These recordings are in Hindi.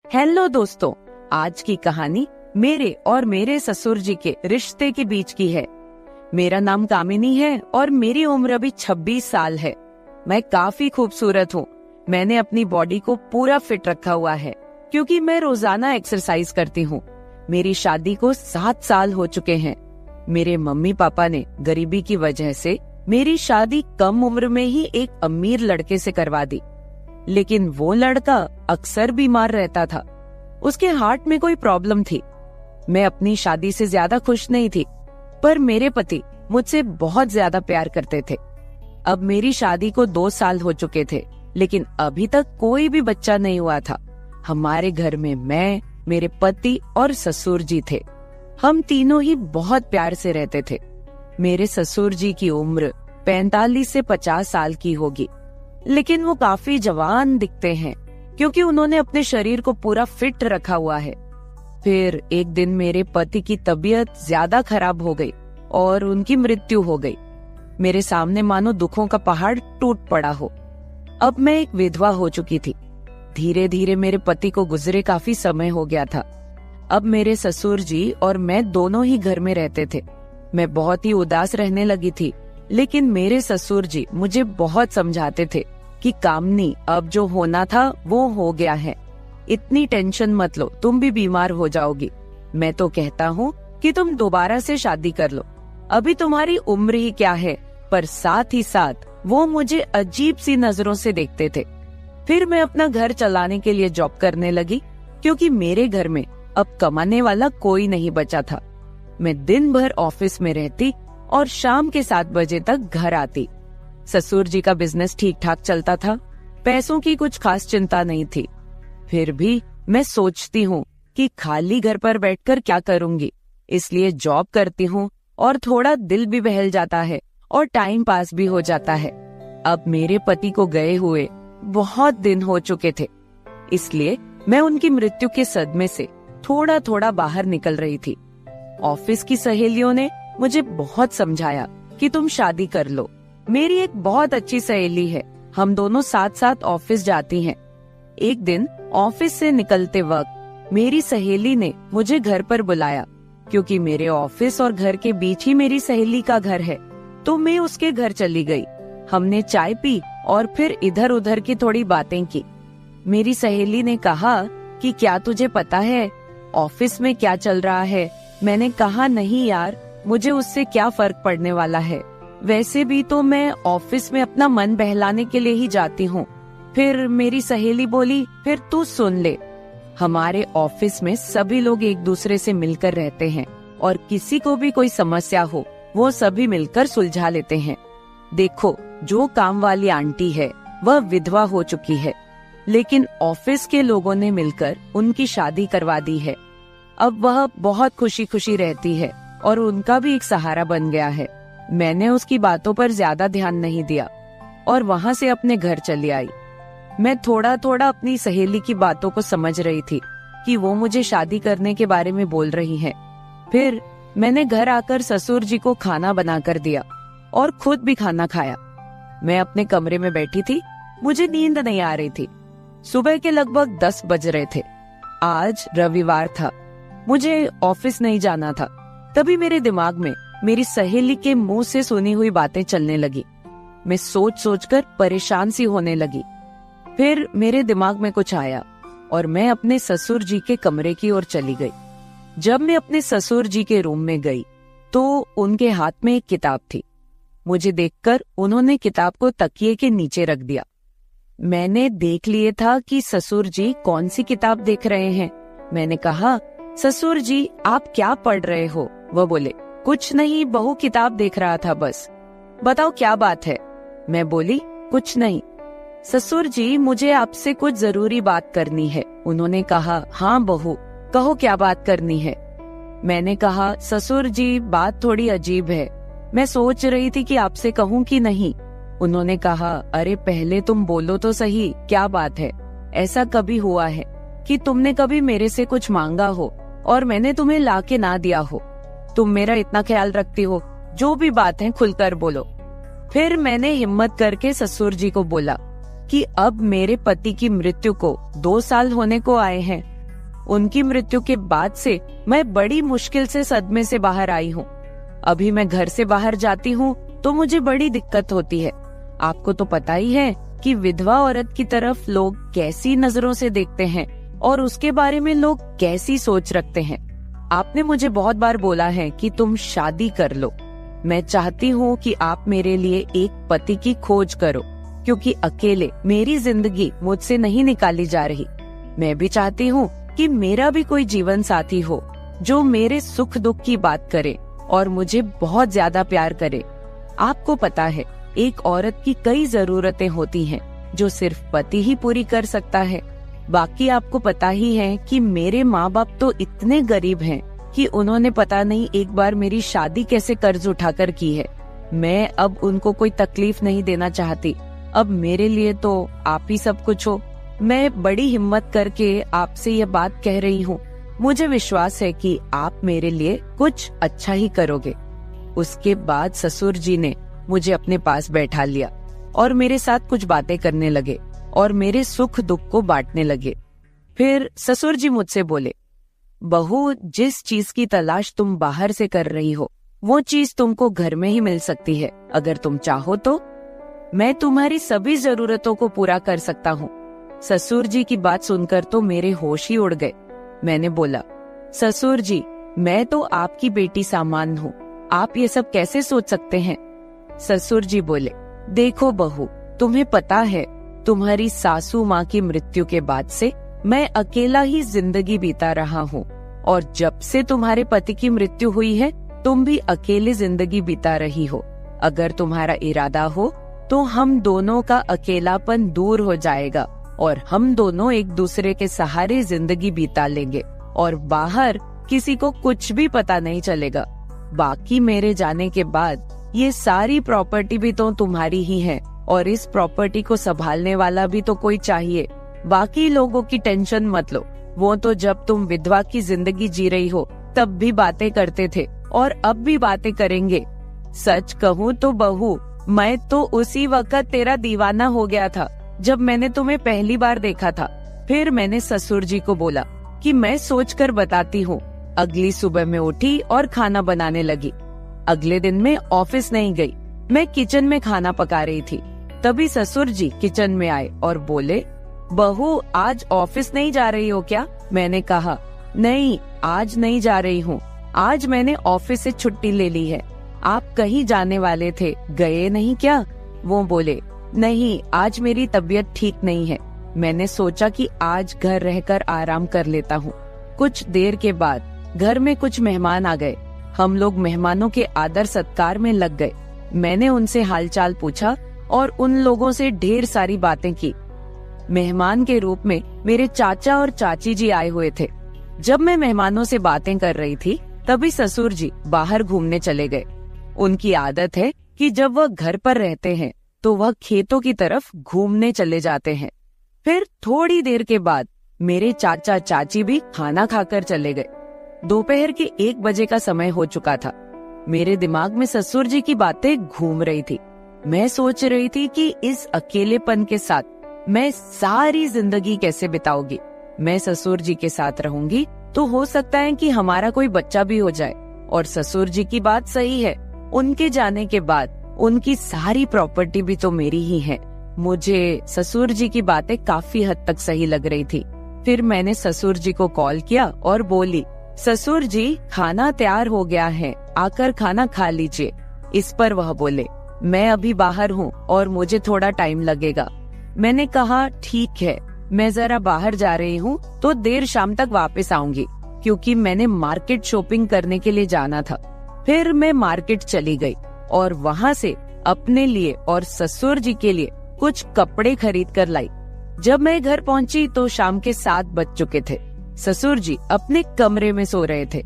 हेलो दोस्तों, आज की कहानी मेरे और मेरे ससुर जी के रिश्ते के बीच की है। मेरा नाम कामिनी है और मेरी उम्र अभी 26 साल है। मैं काफी खूबसूरत हूँ। मैंने अपनी बॉडी को पूरा फिट रखा हुआ है क्योंकि मैं रोजाना एक्सरसाइज करती हूँ। मेरी शादी को 7 साल हो चुके हैं। मेरे मम्मी पापा ने गरीबी की वजह से मेरी शादी कम उम्र में ही एक अमीर लड़के से करवा दी, लेकिन वो लड़का अक्सर बीमार रहता था। उसके हार्ट में कोई प्रॉब्लम थी। मैं अपनी शादी से ज्यादा खुश नहीं थी, पर मेरे पति मुझसे बहुत ज्यादा प्यार करते थे। अब मेरी शादी को 2 साल हो चुके थे, लेकिन अभी तक कोई भी बच्चा नहीं हुआ था। हमारे घर में मैं, मेरे पति और ससुर जी थे। हम तीनों ही बहुत प्यार से रहते थे। मेरे ससुर जी की उम्र 45 से 50 साल की होगी, लेकिन वो काफी जवान दिखते हैं क्योंकि उन्होंने अपने शरीर को पूरा फिट रखा हुआ है। फिर एक दिन मेरे पति की तबीयत ज्यादा खराब हो गई और उनकी मृत्यु हो गई। मेरे सामने मानो दुखों का पहाड़ टूट पड़ा हो। अब मैं एक विधवा हो चुकी थी। धीरे धीरे मेरे पति को गुजरे काफी समय हो गया था। अब मेरे ससुर जी और मैं दोनों ही घर में रहते थे। मैं बहुत ही उदास रहने लगी थी, लेकिन मेरे ससुर जी मुझे बहुत समझाते थे कि कामनी, अब जो होना था वो हो गया है, इतनी टेंशन मत लो, तुम भी बीमार हो जाओगी। मैं तो कहता हूँ कि तुम दोबारा से शादी कर लो, अभी तुम्हारी उम्र ही क्या है। पर साथ ही साथ वो मुझे अजीब सी नजरों से देखते थे। फिर मैं अपना घर चलाने के लिए जॉब करने लगी क्योंकि मेरे घर में अब कमाने वाला कोई नहीं बचा था। मैं दिन भर ऑफिस में रहती और शाम के 7 बजे तक घर आती। ससुर जी का बिजनेस ठीक ठाक चलता था, पैसों की कुछ खास चिंता नहीं थी। फिर भी मैं सोचती हूँ कि खाली घर पर बैठकर क्या करूँगी, इसलिए जॉब करती हूँ और थोड़ा दिल भी बहल जाता है और टाइम पास भी हो जाता है। अब मेरे पति को गए हुए बहुत दिन हो चुके थे, इसलिए मैं उनकी मृत्यु के सदमे से थोड़ा थोड़ा बाहर निकल रही थी। ऑफिस की सहेलियों ने मुझे बहुत समझाया कि तुम शादी कर लो। मेरी एक बहुत अच्छी सहेली है, हम दोनों साथ साथ ऑफिस जाती हैं। एक दिन ऑफिस से निकलते वक्त मेरी सहेली ने मुझे घर पर बुलाया क्योंकि मेरे ऑफिस और घर के बीच ही मेरी सहेली का घर है। तो मैं उसके घर चली गई। हमने चाय पी और फिर इधर उधर की थोड़ी बातें की। मेरी सहेली ने कहा कि क्या तुझे पता है ऑफिस में क्या चल रहा है? मैंने कहा नहीं यार, मुझे उससे क्या फर्क पड़ने वाला है, वैसे भी तो मैं ऑफिस में अपना मन बहलाने के लिए ही जाती हूँ। फिर मेरी सहेली बोली, फिर तू सुन ले, हमारे ऑफिस में सभी लोग एक दूसरे से मिलकर रहते हैं और किसी को भी कोई समस्या हो वो सभी मिलकर सुलझा लेते हैं। देखो, जो काम वाली आंटी है वह विधवा हो चुकी है, लेकिन ऑफिस के लोगों ने मिलकर उनकी शादी करवा दी है। अब वह बहुत खुशी खुशी रहती है और उनका भी एक सहारा बन गया है। मैंने उसकी बातों पर ज्यादा ध्यान नहीं दिया और वहाँ से अपने घर चली आई। मैं थोड़ा थोड़ा अपनी सहेली की बातों को समझ रही थी कि वो मुझे शादी करने के बारे में बोल रही है। फिर मैंने घर आकर ससुर जी को खाना बनाकर दिया और खुद भी खाना खाया। मैं अपने कमरे में बैठी थी, मुझे नींद नहीं आ रही थी। सुबह के लगभग 10 बज रहे थे। आज रविवार था, मुझे ऑफिस नहीं जाना था। तभी मेरे दिमाग में मेरी सहेली के मुंह से सुनी हुई बातें चलने लगी। मैं सोच सोचकर परेशान सी होने लगी। फिर मेरे दिमाग में कुछ आया और मैं अपने ससुर जी के कमरे की ओर चली गई। जब मैं अपने ससुर जी के रूम में गई तो उनके हाथ में एक किताब थी। मुझे देखकर उन्होंने किताब को तकिए के नीचे रख दिया। मैंने देख लिए था कि ससुर जी कौन सी किताब देख रहे हैं। मैंने कहा, ससुर जी आप क्या पढ़ रहे हो? वह बोले, कुछ नहीं बहू, किताब देख रहा था बस। बताओ क्या बात है? मैं बोली, कुछ नहीं। ससुर जी मुझे आपसे कुछ जरूरी बात करनी है। उन्होंने कहा, हाँ बहू कहो क्या बात करनी है। मैंने कहा, ससुर जी बात थोड़ी अजीब है, मैं सोच रही थी कि आपसे कहूँ कि नहीं। उन्होंने कहा, अरे पहले तुम बोलो तो सही, क्या बात है? ऐसा कभी हुआ है कि तुमने कभी मेरे से कुछ मांगा हो और मैंने तुम्हें ला के ना दिया हो? तुम मेरा इतना ख्याल रखती हो, जो भी बात है खुलकर बोलो। फिर मैंने हिम्मत करके ससुर जी को बोला कि अब मेरे पति की मृत्यु को 2 साल होने को आए हैं उनकी मृत्यु के बाद से मैं बड़ी मुश्किल से सदमे से बाहर आई हूँ। अभी मैं घर से बाहर जाती हूँ तो मुझे बड़ी दिक्कत होती है। आपको तो पता ही है कि विधवा औरत की तरफ लोग कैसी नजरों से देखते हैं और उसके बारे में लोग कैसी सोच रखते हैं। आपने मुझे बहुत बार बोला है कि तुम शादी कर लो। मैं चाहती हूँ कि आप मेरे लिए एक पति की खोज करो, क्योंकि अकेले मेरी जिंदगी मुझसे नहीं निकाली जा रही। मैं भी चाहती हूँ कि मेरा भी कोई जीवन साथी हो जो मेरे सुख दुख की बात करे और मुझे बहुत ज्यादा प्यार करे। आपको पता है, एक औरत की कई जरूरतें होती हैं जो सिर्फ पति ही पूरी कर सकता है। बाकी आपको पता ही है कि मेरे माँ बाप तो इतने गरीब हैं कि उन्होंने पता नहीं एक बार मेरी शादी कैसे कर्ज उठाकर की है। मैं अब उनको कोई तकलीफ नहीं देना चाहती। अब मेरे लिए तो आप ही सब कुछ हो। मैं बड़ी हिम्मत करके आपसे ये बात कह रही हूँ। मुझे विश्वास है कि आप मेरे लिए कुछ अच्छा ही करोगे। उसके बाद ससुर जी ने मुझे अपने पास बैठा लिया और मेरे साथ कुछ बातें करने लगे और मेरे सुख दुख को बांटने लगे। फिर ससुर जी मुझसे बोले, बहू, जिस चीज की तलाश तुम बाहर से कर रही हो वो चीज तुमको घर में ही मिल सकती है। अगर तुम चाहो तो मैं तुम्हारी सभी जरूरतों को पूरा कर सकता हूँ। ससुर जी की बात सुनकर तो मेरे होश ही उड़ गए। मैंने बोला, ससुर जी, मैं तो आपकी बेटी सामान हूँ, आप ये सब कैसे सोच सकते हैं? ससुर जी बोले, देखो बहू, तुम्हें पता है तुम्हारी सासू माँ की मृत्यु के बाद से मैं अकेला ही जिंदगी बीता रहा हूँ, और जब से तुम्हारे पति की मृत्यु हुई है तुम भी अकेले जिंदगी बीता रही हो। अगर तुम्हारा इरादा हो तो हम दोनों का अकेलापन दूर हो जाएगा और हम दोनों एक दूसरे के सहारे जिंदगी बिता लेंगे और बाहर किसी को कुछ भी पता नहीं चलेगा। बाकी मेरे जाने के बाद ये सारी प्रॉपर्टी भी तो तुम्हारी ही है और इस प्रॉपर्टी को संभालने वाला भी तो कोई चाहिए। बाकी लोगों की टेंशन मत लो, वो तो जब तुम विधवा की जिंदगी जी रही हो तब भी बातें करते थे और अब भी बातें करेंगे। सच कहूँ तो बहू, मैं तो उसी वक्त तेरा दीवाना हो गया था जब मैंने तुम्हें पहली बार देखा था। फिर मैंने ससुर जी को बोला कि मैं सोचकर बताती हूँ। अगली सुबह मैं उठी और खाना बनाने लगी। अगले दिन मैं ऑफिस नहीं गई, मैं किचन में खाना पका रही थी। तभी ससुर जी किचन में आए और बोले, बहू, आज ऑफिस नहीं जा रही हो क्या? मैंने कहा, नहीं, आज नहीं जा रही हूँ। आज मैंने ऑफिस से छुट्टी ले ली है। आप कहीं जाने वाले थे, गए नहीं क्या? वो बोले, नहीं, आज मेरी तबीयत ठीक नहीं है। मैंने सोचा कि आज घर रहकर आराम कर लेता हूँ। कुछ देर के बाद घर में कुछ मेहमान आ गए। हम लोग मेहमानों के आदर सत्कार में लग गए। मैंने उनसे हालचाल पूछा और उन लोगों से ढेर सारी बातें की। मेहमान के रूप में मेरे चाचा और चाची जी आए हुए थे। जब मैं मेहमानों से बातें कर रही थी तभी ससुर जी बाहर घूमने चले गए। उनकी आदत है कि जब वह घर पर रहते हैं तो वह खेतों की तरफ घूमने चले जाते हैं। फिर थोड़ी देर के बाद मेरे चाचा चाची भी खाना खाकर चले गए। दोपहर के 1 बजे का समय हो चुका था। मेरे दिमाग में ससुर जी की बातें घूम रही थी। मैं सोच रही थी कि इस अकेलेपन के साथ मैं सारी जिंदगी कैसे बिताऊंगी। मैं ससुर जी के साथ रहूंगी तो हो सकता है कि हमारा कोई बच्चा भी हो जाए। और ससुर जी की बात सही है, उनके जाने के बाद उनकी सारी प्रॉपर्टी भी तो मेरी ही है। मुझे ससुर जी की बातें काफी हद तक सही लग रही थी। फिर मैंने ससुर जी को कॉल किया और बोली, ससुर जी, खाना तैयार हो गया है, आकर खाना खा लीजिए। इस पर वह बोले, मैं अभी बाहर हूँ और मुझे थोड़ा टाइम लगेगा। मैंने कहा, ठीक है, मैं जरा बाहर जा रही हूँ तो देर शाम तक वापस आऊंगी, क्योंकि मैंने मार्केट शॉपिंग करने के लिए जाना था। फिर मैं मार्केट चली गई और वहाँ से अपने लिए और ससुर जी के लिए कुछ कपड़े खरीद कर लाई। जब मैं घर पहुँची तो शाम के 7 बज चुके थे। ससुर जी अपने कमरे में सो रहे थे।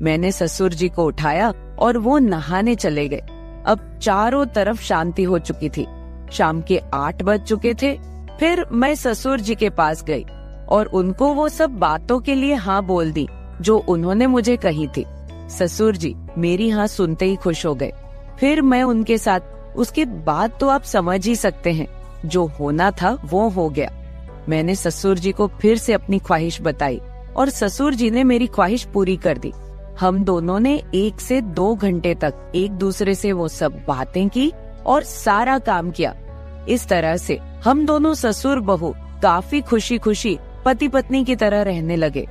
मैंने ससुर जी को उठाया और वो नहाने चले गए। अब चारों तरफ शांति हो चुकी थी। शाम के 8 बज चुके थे। फिर मैं ससुर जी के पास गई और उनको वो सब बातों के लिए हाँ बोल दी जो उन्होंने मुझे कही थी। ससुर जी मेरी हाँ सुनते ही खुश हो गए। फिर मैं उनके साथ, उसके बाद तो आप समझ ही सकते हैं, जो होना था वो हो गया। मैंने ससुर जी को फिर से अपनी ख्वाहिश बताई और ससुर जी ने मेरी ख्वाहिश पूरी कर दी। हम दोनों ने 1 से 2 घंटे तक एक दूसरे से वो सब बातें की और सारा काम किया। इस तरह से हम दोनों ससुर बहू काफी खुशी खुशी पति पत्नी की तरह रहने लगे।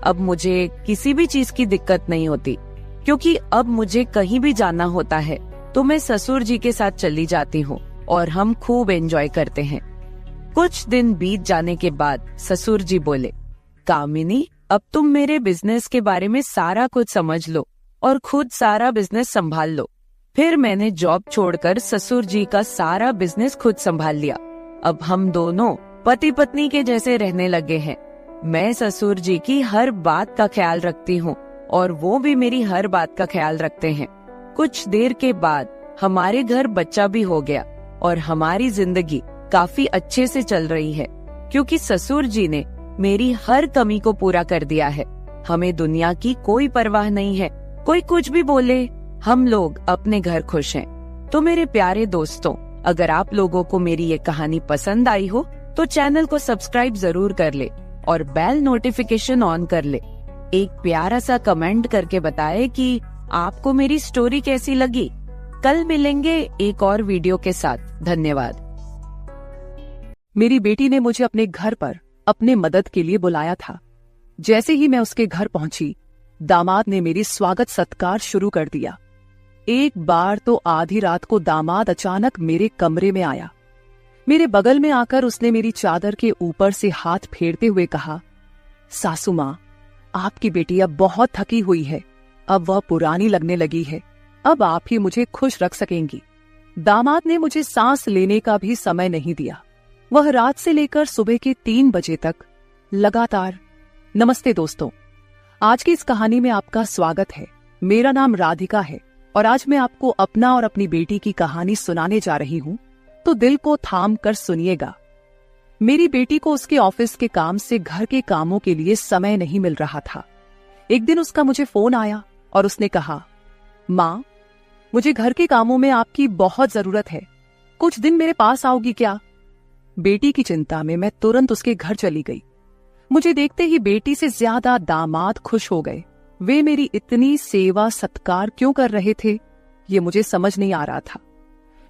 अब मुझे किसी भी चीज की दिक्कत नहीं होती, क्योंकि अब मुझे कहीं भी जाना होता है तो मैं ससुर जी के साथ चली जाती हूँ और हम खूब एंजॉय करते हैं। कुछ दिन बीत जाने के बाद ससुर जी बोले, कामिनी, अब तुम मेरे बिजनेस के बारे में सारा कुछ समझ लो और खुद सारा बिजनेस संभाल लो। फिर मैंने जॉब छोड़कर ससुर जी का सारा बिजनेस खुद संभाल लिया। अब हम दोनों पति पत्नी के जैसे रहने लगे हैं। मैं ससुर जी की हर बात का ख्याल रखती हूँ और वो भी मेरी हर बात का ख्याल रखते हैं। कुछ देर के बाद हमारे घर बच्चा भी हो गया और हमारी जिंदगी काफी अच्छे से चल रही है, क्योंकि ससुर जी ने मेरी हर कमी को पूरा कर दिया है। हमें दुनिया की कोई परवाह नहीं है, कोई कुछ भी बोले, हम लोग अपने घर खुश हैं। तो मेरे प्यारे दोस्तों, अगर आप लोगों को मेरी ये कहानी पसंद आई हो तो चैनल को सब्सक्राइब जरूर कर ले और बेल नोटिफिकेशन ऑन कर ले। एक प्यारा सा कमेंट करके बताएं कि आपको मेरी स्टोरी कैसी लगी। कल मिलेंगे एक और वीडियो के साथ। धन्यवाद। मेरी बेटी ने मुझे अपने घर पर अपने मदद के लिए बुलाया था। जैसे ही मैं उसके घर पहुंची, दामाद ने मेरी स्वागत सत्कार शुरू कर दिया। एक बार तो आधी रात को दामाद अचानक मेरे कमरे में आया। मेरे बगल में आकर उसने मेरी चादर के ऊपर से हाथ फेरते हुए कहा, सासू माँ, आपकी बेटी अब बहुत थकी हुई है, अब वह पुरानी लगने लगी है, अब आप ही मुझे खुश रख सकेंगी। दामाद ने मुझे सांस लेने का भी समय नहीं दिया। वह रात से लेकर सुबह के 3 बजे तक लगातार। नमस्ते दोस्तों, आज की इस कहानी में आपका स्वागत है। मेरा नाम राधिका है और आज मैं आपको अपना और अपनी बेटी की कहानी सुनाने जा रही हूँ, तो दिल को थाम कर सुनिएगा। मेरी बेटी को उसके ऑफिस के काम से घर के कामों के लिए समय नहीं मिल रहा था। एक दिन उसका मुझे फोन आया और उसने कहा, माँ, मुझे घर के कामों में आपकी बहुत जरूरत है, कुछ दिन मेरे पास आओगी क्या? बेटी की चिंता में मैं तुरंत उसके घर चली गई। मुझे देखते ही बेटी से ज्यादा दामाद खुश हो गए। वे मेरी इतनी सेवा सत्कार क्यों कर रहे थे, ये मुझे समझ नहीं आ रहा था।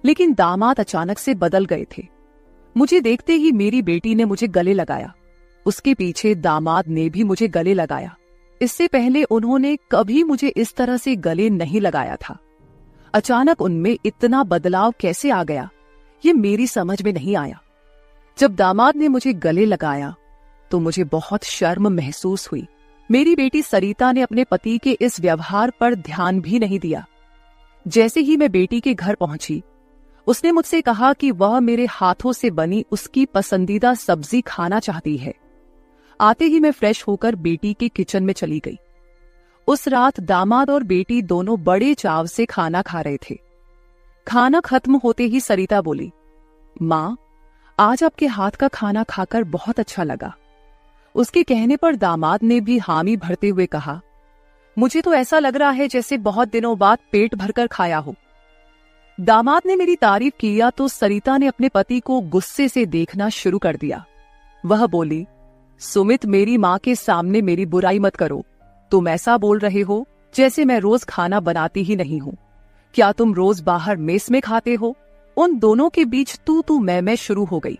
लेकिन दामाद अचानक से बदल गए थे। मुझे देखते ही मेरी बेटी ने मुझे गले लगाया। उसके पीछे दामाद ने भी मुझे गले लगाया। इससे पहले उन्होंने कभी मुझे इस तरह से गले नहीं लगाया था। अचानक उनमें इतना बदलाव कैसे आ गया, ये मेरी समझ में नहीं आया। जब दामाद ने मुझे गले लगाया तो मुझे बहुत शर्म महसूस हुई। मेरी बेटी सरिता ने अपने पति के इस व्यवहार पर ध्यान भी नहीं दिया। जैसे ही मैं बेटी के घर पहुंची, उसने मुझसे कहा कि वह मेरे हाथों से बनी उसकी पसंदीदा सब्जी खाना चाहती है। आते ही मैं फ्रेश होकर बेटी के किचन में चली गई। उस रात दामाद और बेटी दोनों बड़े चाव से खाना खा रहे थे। खाना खत्म होते ही सरिता बोली, माँ, आज आपके हाथ का खाना खाकर बहुत अच्छा लगा। उसके कहने पर दामाद ने भी हामी भरते हुए कहा, मुझे तो ऐसा लग रहा है जैसे बहुत दिनों बाद पेट भरकर खाया हो। दामाद ने मेरी तारीफ किया तो सरिता ने अपने पति को गुस्से से देखना शुरू कर दिया। वह बोली, सुमित, मेरी माँ के सामने मेरी बुराई मत करो। तुम ऐसा बोल रहे हो जैसे मैं रोज खाना बनाती ही नहीं हूँ। क्या तुम रोज बाहर मेस में खाते हो? उन दोनों के बीच तू मैं शुरू हो गई।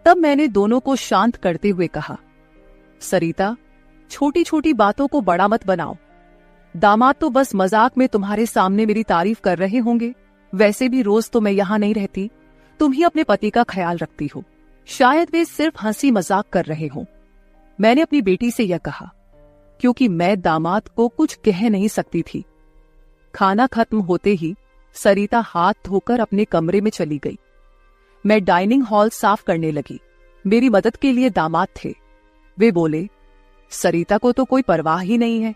तब मैंने दोनों को शांत करते हुए कहा, सरिता, छोटी छोटी बातों को बड़ा मत बनाओ। दामाद तो बस मजाक में तुम्हारे सामने मेरी तारीफ कर रहे होंगे। वैसे भी रोज तो मैं यहाँ नहीं रहती, तुम ही अपने पति का ख्याल रखती हो। शायद वे सिर्फ हंसी मजाक कर रहे हों। मैंने अपनी बेटी से यह कहा क्योंकि मैं दामाद को कुछ कह नहीं सकती थी। खाना खत्म होते ही सरिता हाथ धोकर अपने कमरे में चली गई। मैं डाइनिंग हॉल साफ करने लगी। मेरी मदद के लिए दामाद थे। वे बोले, सरिता को तो कोई परवाह ही नहीं है।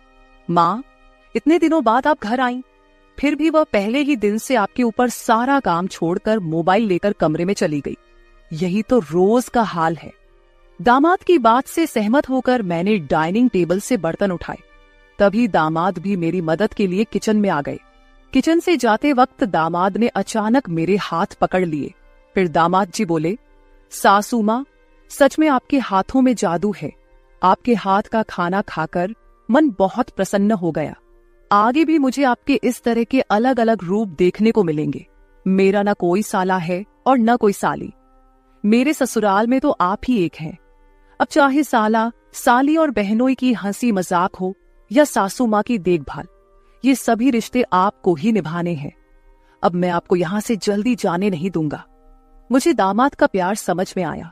माँ, इतने दिनों बाद आप घर आईं, फिर भी वह पहले ही दिन से आपके ऊपर सारा काम छोड़कर मोबाइल लेकर कमरे में चली गई। यही तो रोज का हाल है। दामाद की बात से सहमत होकर मैंने डाइनिंग टेबल से बर्तन उठाए। तभी दामाद भी मेरी मदद के लिए किचन में आ गए। किचन से जाते वक्त दामाद ने अचानक मेरे हाथ पकड़ लिए। फिर दामाद जी बोले, सासू माँ, सच में आपके हाथों में जादू है। आपके हाथ का खाना खाकर मन बहुत प्रसन्न हो गया। आगे भी मुझे आपके इस तरह के अलग अलग रूप देखने को मिलेंगे। मेरा न कोई साला है और न कोई साली। मेरे ससुराल में तो आप ही एक हैं। अब चाहे साला, साली और बहनोई की हंसी मजाक हो या सासू माँ की देखभाल, ये सभी रिश्ते आपको ही निभाने हैं। अब मैं आपको यहां से जल्दी जाने नहीं दूंगा। मुझे दामाद का प्यार समझ में आया,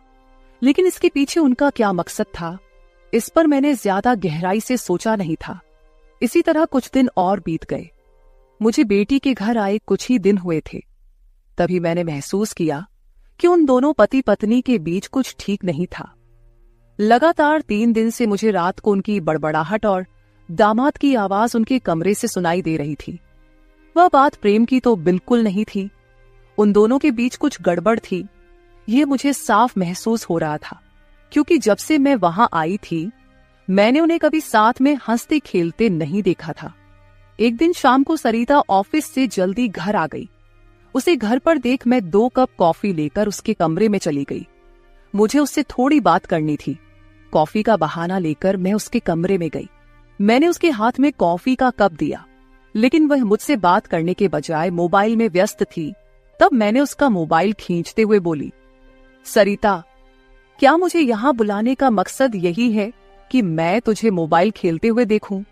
लेकिन इसके पीछे उनका क्या मकसद था, इस पर मैंने ज्यादा गहराई से सोचा नहीं था। इसी तरह कुछ दिन और बीत गए। मुझे बेटी के घर आए कुछ ही दिन हुए थे, तभी मैंने महसूस किया कि उन दोनों पति पत्नी के बीच कुछ ठीक नहीं था। लगातार 3 दिन से मुझे रात को उनकी बड़बड़ाहट और दामाद की आवाज उनके कमरे से सुनाई दे रही थी। वह बात प्रेम की तो बिल्कुल नहीं थी। उन दोनों के बीच कुछ गड़बड़ थी, ये मुझे साफ महसूस हो रहा था, क्योंकि जब से मैं वहां आई थी मैंने उन्हें कभी साथ में हंसते खेलते नहीं देखा था। एक दिन शाम को सरिता ऑफिस से जल्दी घर आ गई। उसे घर पर देख मैं 2 कप कॉफी लेकर उसके कमरे में चली गई। मुझे उससे थोड़ी बात करनी थी। कॉफी का बहाना लेकर मैं उसके कमरे में गई। मैंने उसके हाथ में कॉफी का कप दिया, लेकिन वह मुझसे बात करने के बजाय मोबाइल में व्यस्त थी। तब मैंने उसका मोबाइल खींचते हुए बोली, सरिता, क्या मुझे यहाँ बुलाने का मकसद यही है कि मैं तुझे मोबाइल खेलते हुए देखूं?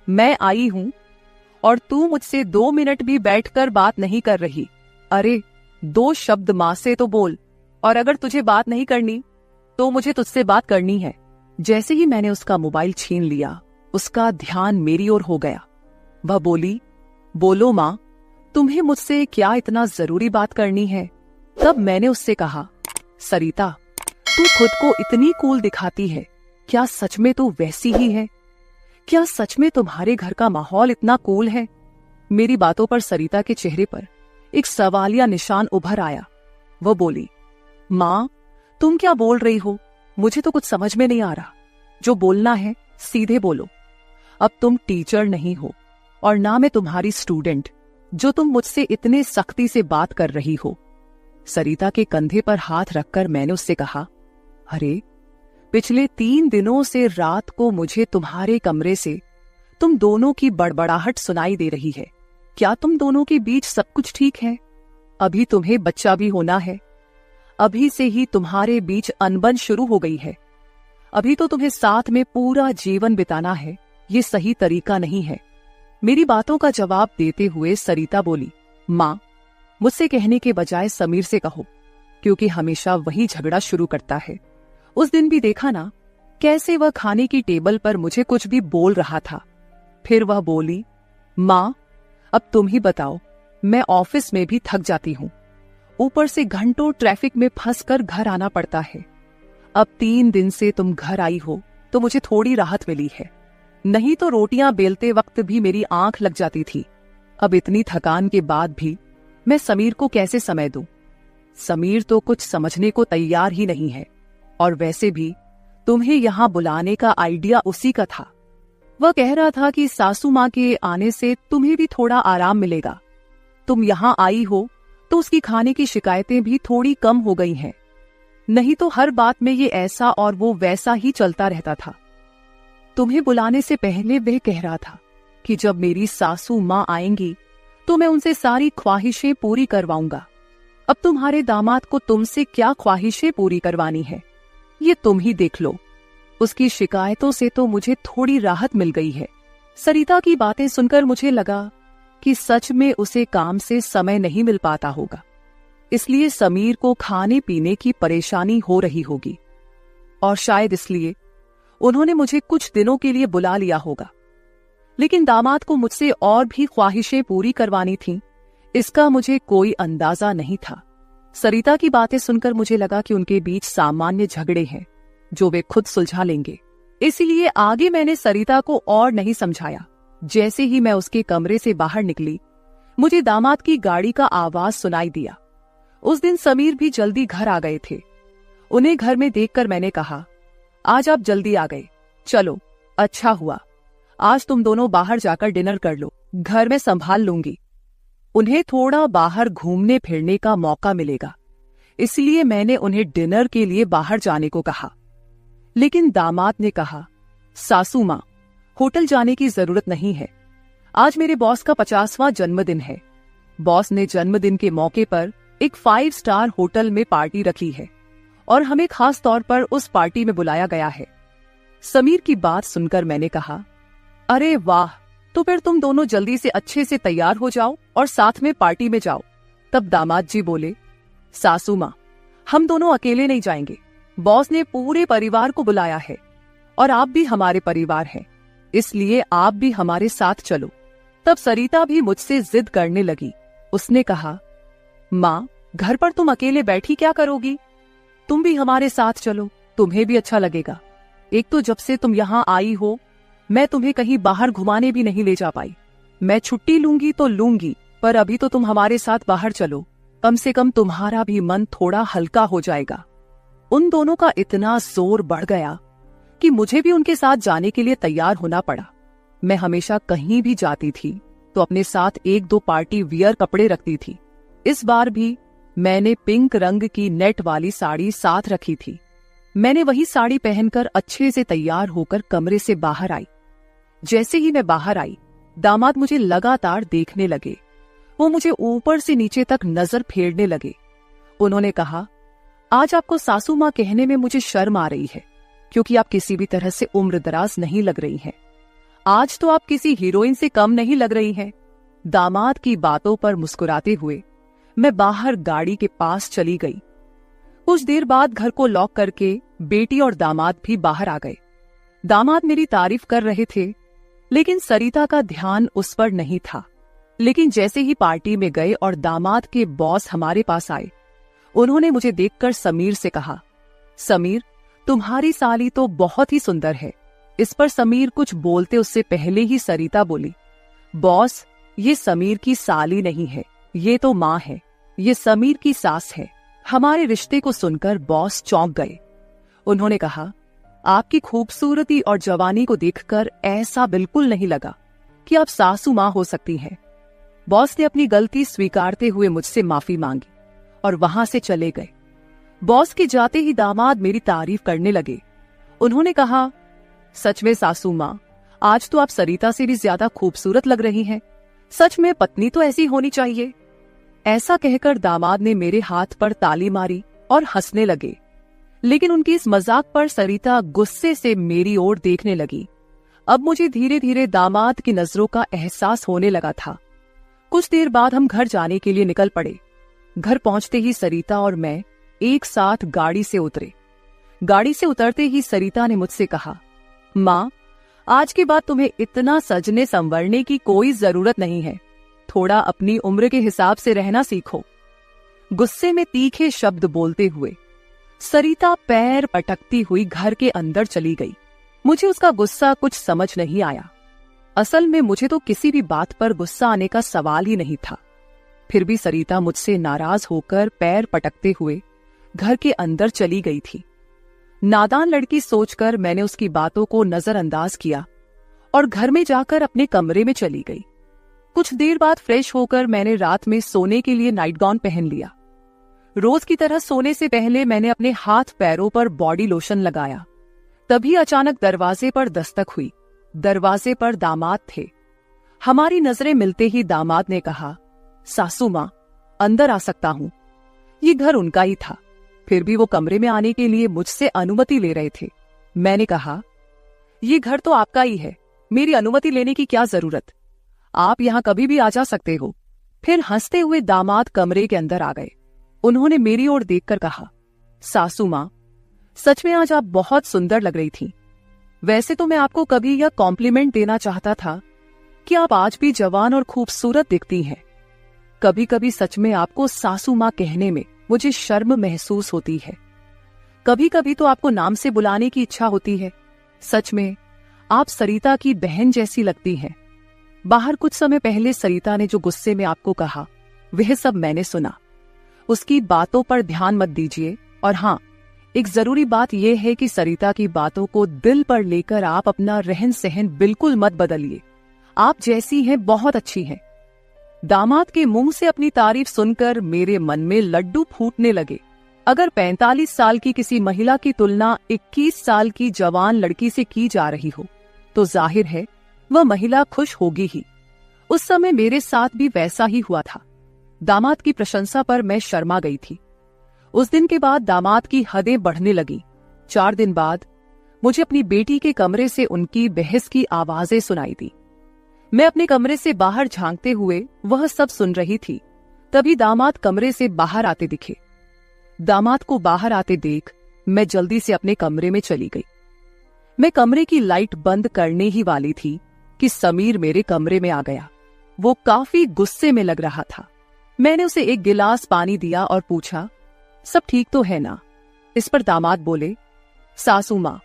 मैं आई हूं और तू मुझसे 2 मिनट भी बैठकर बात नहीं कर रही। अरे 2 शब्द मां से तो बोल, और अगर तुझे बात नहीं करनी तो मुझे तुझसे बात करनी है। जैसे ही मैंने उसका मोबाइल छीन लिया, उसका ध्यान मेरी ओर हो गया। वह बोली, बोलो मां, तुम्हें मुझसे क्या इतना जरूरी बात करनी है? तब मैंने उससे कहा, सरिता, तू खुद को इतनी कूल दिखाती है, क्या सच में तू वैसी ही है? क्या सच में तुम्हारे घर का माहौल इतना कूल है? मेरी बातों पर सरिता के चेहरे पर एक सवालिया निशान उभर आया। वह बोली, मां, तुम क्या बोल रही हो? मुझे तो कुछ समझ में नहीं आ रहा। जो बोलना है सीधे बोलो। अब तुम टीचर नहीं हो और ना मैं तुम्हारी स्टूडेंट, जो तुम मुझसे इतने सख्ती से बात कर रही हो। सरिता के कंधे पर हाथ रखकर मैंने उससे कहा, अरे पिछले 3 दिनों से रात को मुझे तुम्हारे कमरे से तुम दोनों की बड़बड़ाहट सुनाई दे रही है। क्या तुम दोनों के बीच सब कुछ ठीक है? अभी तुम्हें बच्चा भी होना है। अभी से ही तुम्हारे बीच अनबन शुरू हो गई है। अभी तो तुम्हें साथ में पूरा जीवन बिताना है। ये सही तरीका नहीं है। मेरी बातों का जवाब देते हुए सरिता बोली, मां, मुझसे कहने के बजाय समीर से कहो, क्योंकि हमेशा वही झगड़ा शुरू करता है। उस दिन भी देखा ना, कैसे वह खाने की टेबल पर मुझे कुछ भी बोल रहा था। फिर वह बोली, मां, अब तुम ही बताओ, मैं ऑफिस में भी थक जाती हूँ। ऊपर से घंटों ट्रैफिक में फंसकर घर आना पड़ता है। अब 3 दिन से तुम घर आई हो तो मुझे थोड़ी राहत मिली है, नहीं तो रोटियां बेलते वक्त भी मेरी आंख लग जाती थी। अब इतनी थकान के बाद भी मैं समीर को कैसे समय दूं? समीर तो कुछ समझने को तैयार ही नहीं है। और वैसे भी तुम्हें यहां बुलाने का आइडिया उसी का था। वह कह रहा था कि सासू मां के आने से तुम्हें भी थोड़ा आराम मिलेगा। तुम यहां आई हो तो उसकी खाने की शिकायतें भी थोड़ी कम हो गई हैं। नहीं तो हर बात में ये ऐसा और वो वैसा ही चलता रहता था। तुम्हें बुलाने से पहले वह कह रहा था कि जब मेरी सासू मां आएंगी तो मैं उनसे सारी ख्वाहिशें पूरी करवाऊंगा। अब तुम्हारे दामाद को तुमसे क्या ख्वाहिशें पूरी करवानी है, ये तुम ही देख लो। उसकी शिकायतों से तो मुझे थोड़ी राहत मिल गई है। सरिता की बातें सुनकर मुझे लगा कि सच में उसे काम से समय नहीं मिल पाता होगा, इसलिए समीर को खाने पीने की परेशानी हो रही होगी, और शायद इसलिए उन्होंने मुझे कुछ दिनों के लिए बुला लिया होगा। लेकिन दामाद को मुझसे और भी ख्वाहिशें पूरी करवानी थीं, इसका मुझे कोई अंदाजा नहीं था। सरिता की बातें सुनकर मुझे लगा कि उनके बीच सामान्य झगड़े हैं जो वे खुद सुलझा लेंगे। इसीलिए आगे मैंने सरिता को और नहीं समझाया। जैसे ही मैं उसके कमरे से बाहर निकली, मुझे दामाद की गाड़ी का आवाज सुनाई दिया। उस दिन समीर भी जल्दी घर आ गए थे। उन्हें घर में देखकर मैंने कहा, आज आप जल्दी आ गए, चलो अच्छा हुआ। आज तुम दोनों बाहर जाकर डिनर कर लो, घर में संभाल लूंगी। उन्हें थोड़ा बाहर घूमने फिरने का मौका मिलेगा, इसलिए मैंने उन्हें डिनर के लिए बाहर जाने को कहा। लेकिन दामाद ने कहा, सासू माँ, होटल जाने की जरूरत नहीं है। आज मेरे बॉस का 50वां जन्मदिन है। बॉस ने जन्मदिन के मौके पर एक 5 स्टार होटल में पार्टी रखी है और हमें खास तौर पर उस पार्टी में बुलाया गया है। समीर की बात सुनकर मैंने कहा, अरे वाह, तो फिर तुम दोनों जल्दी से अच्छे से तैयार हो जाओ और साथ में पार्टी में जाओ। तब दामाद जी बोले, सासू माँ, हम दोनों अकेले नहीं जाएंगे। बॉस ने पूरे परिवार को बुलाया है और आप भी हमारे परिवार हैं, इसलिए आप भी हमारे साथ चलो। तब सरिता भी मुझसे जिद करने लगी। उसने कहा, माँ, घर पर तुम अकेले बैठी क्या करोगी? तुम भी हमारे साथ चलो, तुम्हें भी अच्छा लगेगा। एक तो जब से तुम यहाँ आई हो, मैं तुम्हें कहीं बाहर घुमाने भी नहीं ले जा पाई। मैं छुट्टी लूंगी तो लूंगी, पर अभी तो तुम हमारे साथ बाहर चलो, कम से कम तुम्हारा भी मन थोड़ा हल्का हो जाएगा। उन दोनों का इतना जोर बढ़ गया कि मुझे भी उनके साथ जाने के लिए तैयार होना पड़ा। मैं हमेशा कहीं भी जाती थी तो अपने साथ 1-2 पार्टी वियर कपड़े रखती थी। इस बार भी मैंने पिंक रंग की नेट वाली साड़ी साथ रखी थी। मैंने वही साड़ी पहनकर अच्छे से तैयार होकर कमरे से बाहर आई। जैसे ही मैं बाहर आई, दामाद मुझे लगातार देखने लगे। वो मुझे ऊपर से नीचे तक नजर फेरने लगे। उन्होंने कहा, आज आपको सासू माँ कहने में मुझे शर्म आ रही है, क्योंकि आप किसी भी तरह से उम्रदराज नहीं लग रही हैं। आज तो आप किसी हीरोइन से कम नहीं लग रही हैं। दामाद की बातों पर मुस्कुराते हुए मैं बाहर गाड़ी के पास चली गई। कुछ देर बाद घर को लॉक करके बेटी और दामाद भी बाहर आ गए। दामाद मेरी तारीफ कर रहे थे, लेकिन सरिता का ध्यान उस पर नहीं था। लेकिन जैसे ही पार्टी में गए और दामाद के बॉस हमारे पास आए, उन्होंने मुझे देखकर समीर से कहा, समीर, तुम्हारी साली तो बहुत ही सुंदर है। इस पर समीर कुछ बोलते उससे पहले ही सरिता बोली, बॉस, ये समीर की साली नहीं है, ये तो माँ है, ये समीर की सास है। हमारे रिश्ते को सुनकर बॉस चौंक गए। उन्होंने कहा, आपकी खूबसूरती और जवानी को देखकर ऐसा बिल्कुल नहीं लगा कि आप सासू माँ हो सकती हैं। बॉस ने अपनी गलती स्वीकारते हुए मुझसे माफी मांगी और वहां से चले गए। बॉस के जाते ही दामाद मेरी तारीफ करने लगे। उन्होंने कहा, सच में सासू माँ, आज तो आप सरिता से भी ज्यादा खूबसूरत लग रही हैं। सच में पत्नी तो ऐसी होनी चाहिए। ऐसा कहकर दामाद ने मेरे हाथ पर ताली मारी और हंसने लगे। लेकिन उनकी इस मजाक पर सरिता गुस्से से मेरी ओर देखने लगी। अब मुझे धीरे धीरे दामाद की नजरों का एहसास होने लगा था। कुछ देर बाद हम घर जाने के लिए निकल पड़े। घर पहुंचते ही सरिता और मैं एक साथ गाड़ी से उतरे। गाड़ी से उतरते ही सरिता ने मुझसे कहा, माँ, आज के बाद तुम्हें इतना सजने संवरने की कोई जरूरत नहीं है। थोड़ा अपनी उम्र के हिसाब से रहना सीखो। गुस्से में तीखे शब्द बोलते हुए सरिता पैर पटकती हुई घर के अंदर चली गई। मुझे उसका गुस्सा कुछ समझ नहीं आया। असल में मुझे तो किसी भी बात पर गुस्सा आने का सवाल ही नहीं था। फिर भी सरिता मुझसे नाराज होकर पैर पटकते हुए घर के अंदर चली गई थी। नादान लड़की सोचकर मैंने उसकी बातों को नजरअंदाज किया और घर में जाकर अपने कमरे में चली गई। कुछ देर बाद फ्रेश होकर मैंने रात में सोने के लिए नाइट गाउन पहन लिया। रोज की तरह सोने से पहले मैंने अपने हाथ पैरों पर बॉडी लोशन लगाया। तभी अचानक दरवाजे पर दस्तक हुई। दरवाजे पर दामाद थे। हमारी नजरें मिलते ही दामाद ने कहा, सासू माँ, अंदर आ सकता हूं। ये घर उनका ही था, फिर भी वो कमरे में आने के लिए मुझसे अनुमति ले रहे थे। मैंने कहा, ये घर तो आपका ही है, मेरी अनुमति लेने की क्या जरूरत, आप यहाँ कभी भी आ जा सकते हो। फिर हंसते हुए दामाद कमरे के अंदर आ गए। उन्होंने मेरी ओर देखकर कहा, सासू माँ, सच में आज आप बहुत सुंदर लग रही थी। वैसे तो मैं आपको कभी यह कॉम्प्लीमेंट देना चाहता था कि आप आज भी जवान और खूबसूरत दिखती हैं। कभी कभी सच में आपको सासू माँ कहने में मुझे शर्म महसूस होती है। कभी कभी तो आपको नाम से बुलाने की इच्छा होती है। सच में आप सरिता की बहन जैसी लगती हैं। बाहर कुछ समय पहले सरिता ने जो गुस्से में आपको कहा, वह सब मैंने सुना। उसकी बातों पर ध्यान मत दीजिए। और हाँ, एक जरूरी बात यह है कि सरिता की बातों को दिल पर लेकर आप अपना रहन सहन बिल्कुल मत बदलिए। आप जैसी हैं बहुत अच्छी हैं। दामाद के मुंह से अपनी तारीफ सुनकर मेरे मन में लड्डू फूटने लगे। अगर 45 साल की किसी महिला की तुलना 21 साल की जवान लड़की से की जा रही हो तो जाहिर है वह महिला खुश होगी ही। उस समय मेरे साथ भी वैसा ही हुआ था। दामाद की प्रशंसा पर मैं शर्मा गई थी। उस दिन के बाद दामाद की हदें बढ़ने लगी। 4 दिन बाद मुझे अपनी बेटी के कमरे से उनकी बहस की आवाजें सुनाई दी। मैं अपने कमरे से बाहर झांकते हुए वह सब सुन रही थी। तभी दामाद कमरे से बाहर आते दिखे। दामाद को बाहर आते देख मैं जल्दी से अपने कमरे में चली गई। मैं कमरे की लाइट बंद करने ही वाली थी कि समीर मेरे कमरे में आ गया। वो काफी गुस्से में लग रहा था। मैंने उसे एक गिलास पानी दिया और पूछा, सब ठीक तो है ना? इस पर दामाद बोले, सासू मां,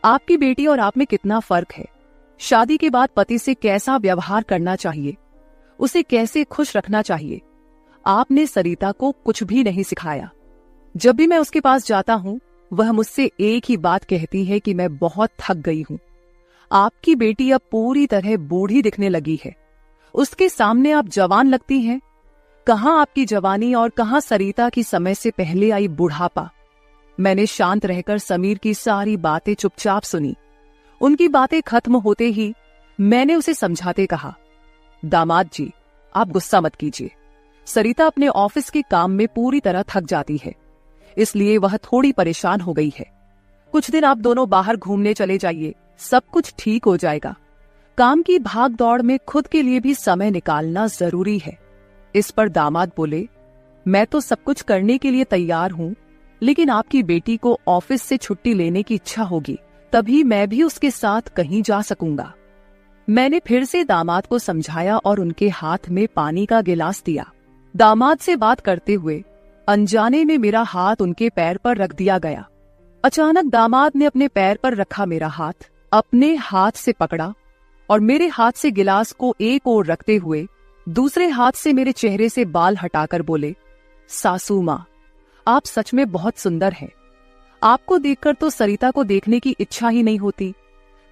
आपकी बेटी और आप में कितना फर्क है। शादी के बाद पति से कैसा व्यवहार करना चाहिए, उसे कैसे खुश रखना चाहिए, आपने सरिता को कुछ भी नहीं सिखाया। जब भी मैं उसके पास जाता हूं वह मुझसे एक ही बात कहती है कि मैं बहुत थक गई हूं। आपकी बेटी अब पूरी तरह बूढ़ी दिखने लगी है, उसके सामने आप जवान लगती हैं। कहां आपकी जवानी और कहां सरिता की समय से पहले आई बुढ़ापा। मैंने शांत रहकर समीर की सारी बातें चुपचाप सुनी। उनकी बातें खत्म होते ही मैंने उसे समझाते कहा, दामाद जी आप गुस्सा मत कीजिए। सरिता अपने ऑफिस के काम में पूरी तरह थक जाती है, इसलिए वह थोड़ी परेशान हो गई है। कुछ दिन आप दोनों बाहर घूमने चले जाइए, सब कुछ ठीक हो जाएगा। काम की भाग दौड़ में खुद के लिए भी समय निकालना जरूरी है। इस पर दामाद बोले, मैं तो सब कुछ करने के लिए तैयार हूं, लेकिन आपकी बेटी को ऑफिस से छुट्टी लेने की इच्छा होगी, तभी मैं भी उसके साथ कहीं जा सकूंगा। मैंने फिर से दामाद को समझाया और उनके हाथ में पानी का गिलास दिया। दामाद से बात करते हुए अनजाने में मेरा हाथ उनके पैर पर रख दिया गया। अचानक दामाद ने अपने पैर पर रखा मेरा हाथ अपने हाथ से पकड़ा और मेरे हाथ से गिलास को एक ओर रखते हुए दूसरे हाथ से मेरे चेहरे से बाल हटाकर बोले, सासू मां, आप सच में बहुत सुंदर हैं। आपको देखकर तो सरिता को देखने की इच्छा ही नहीं होती।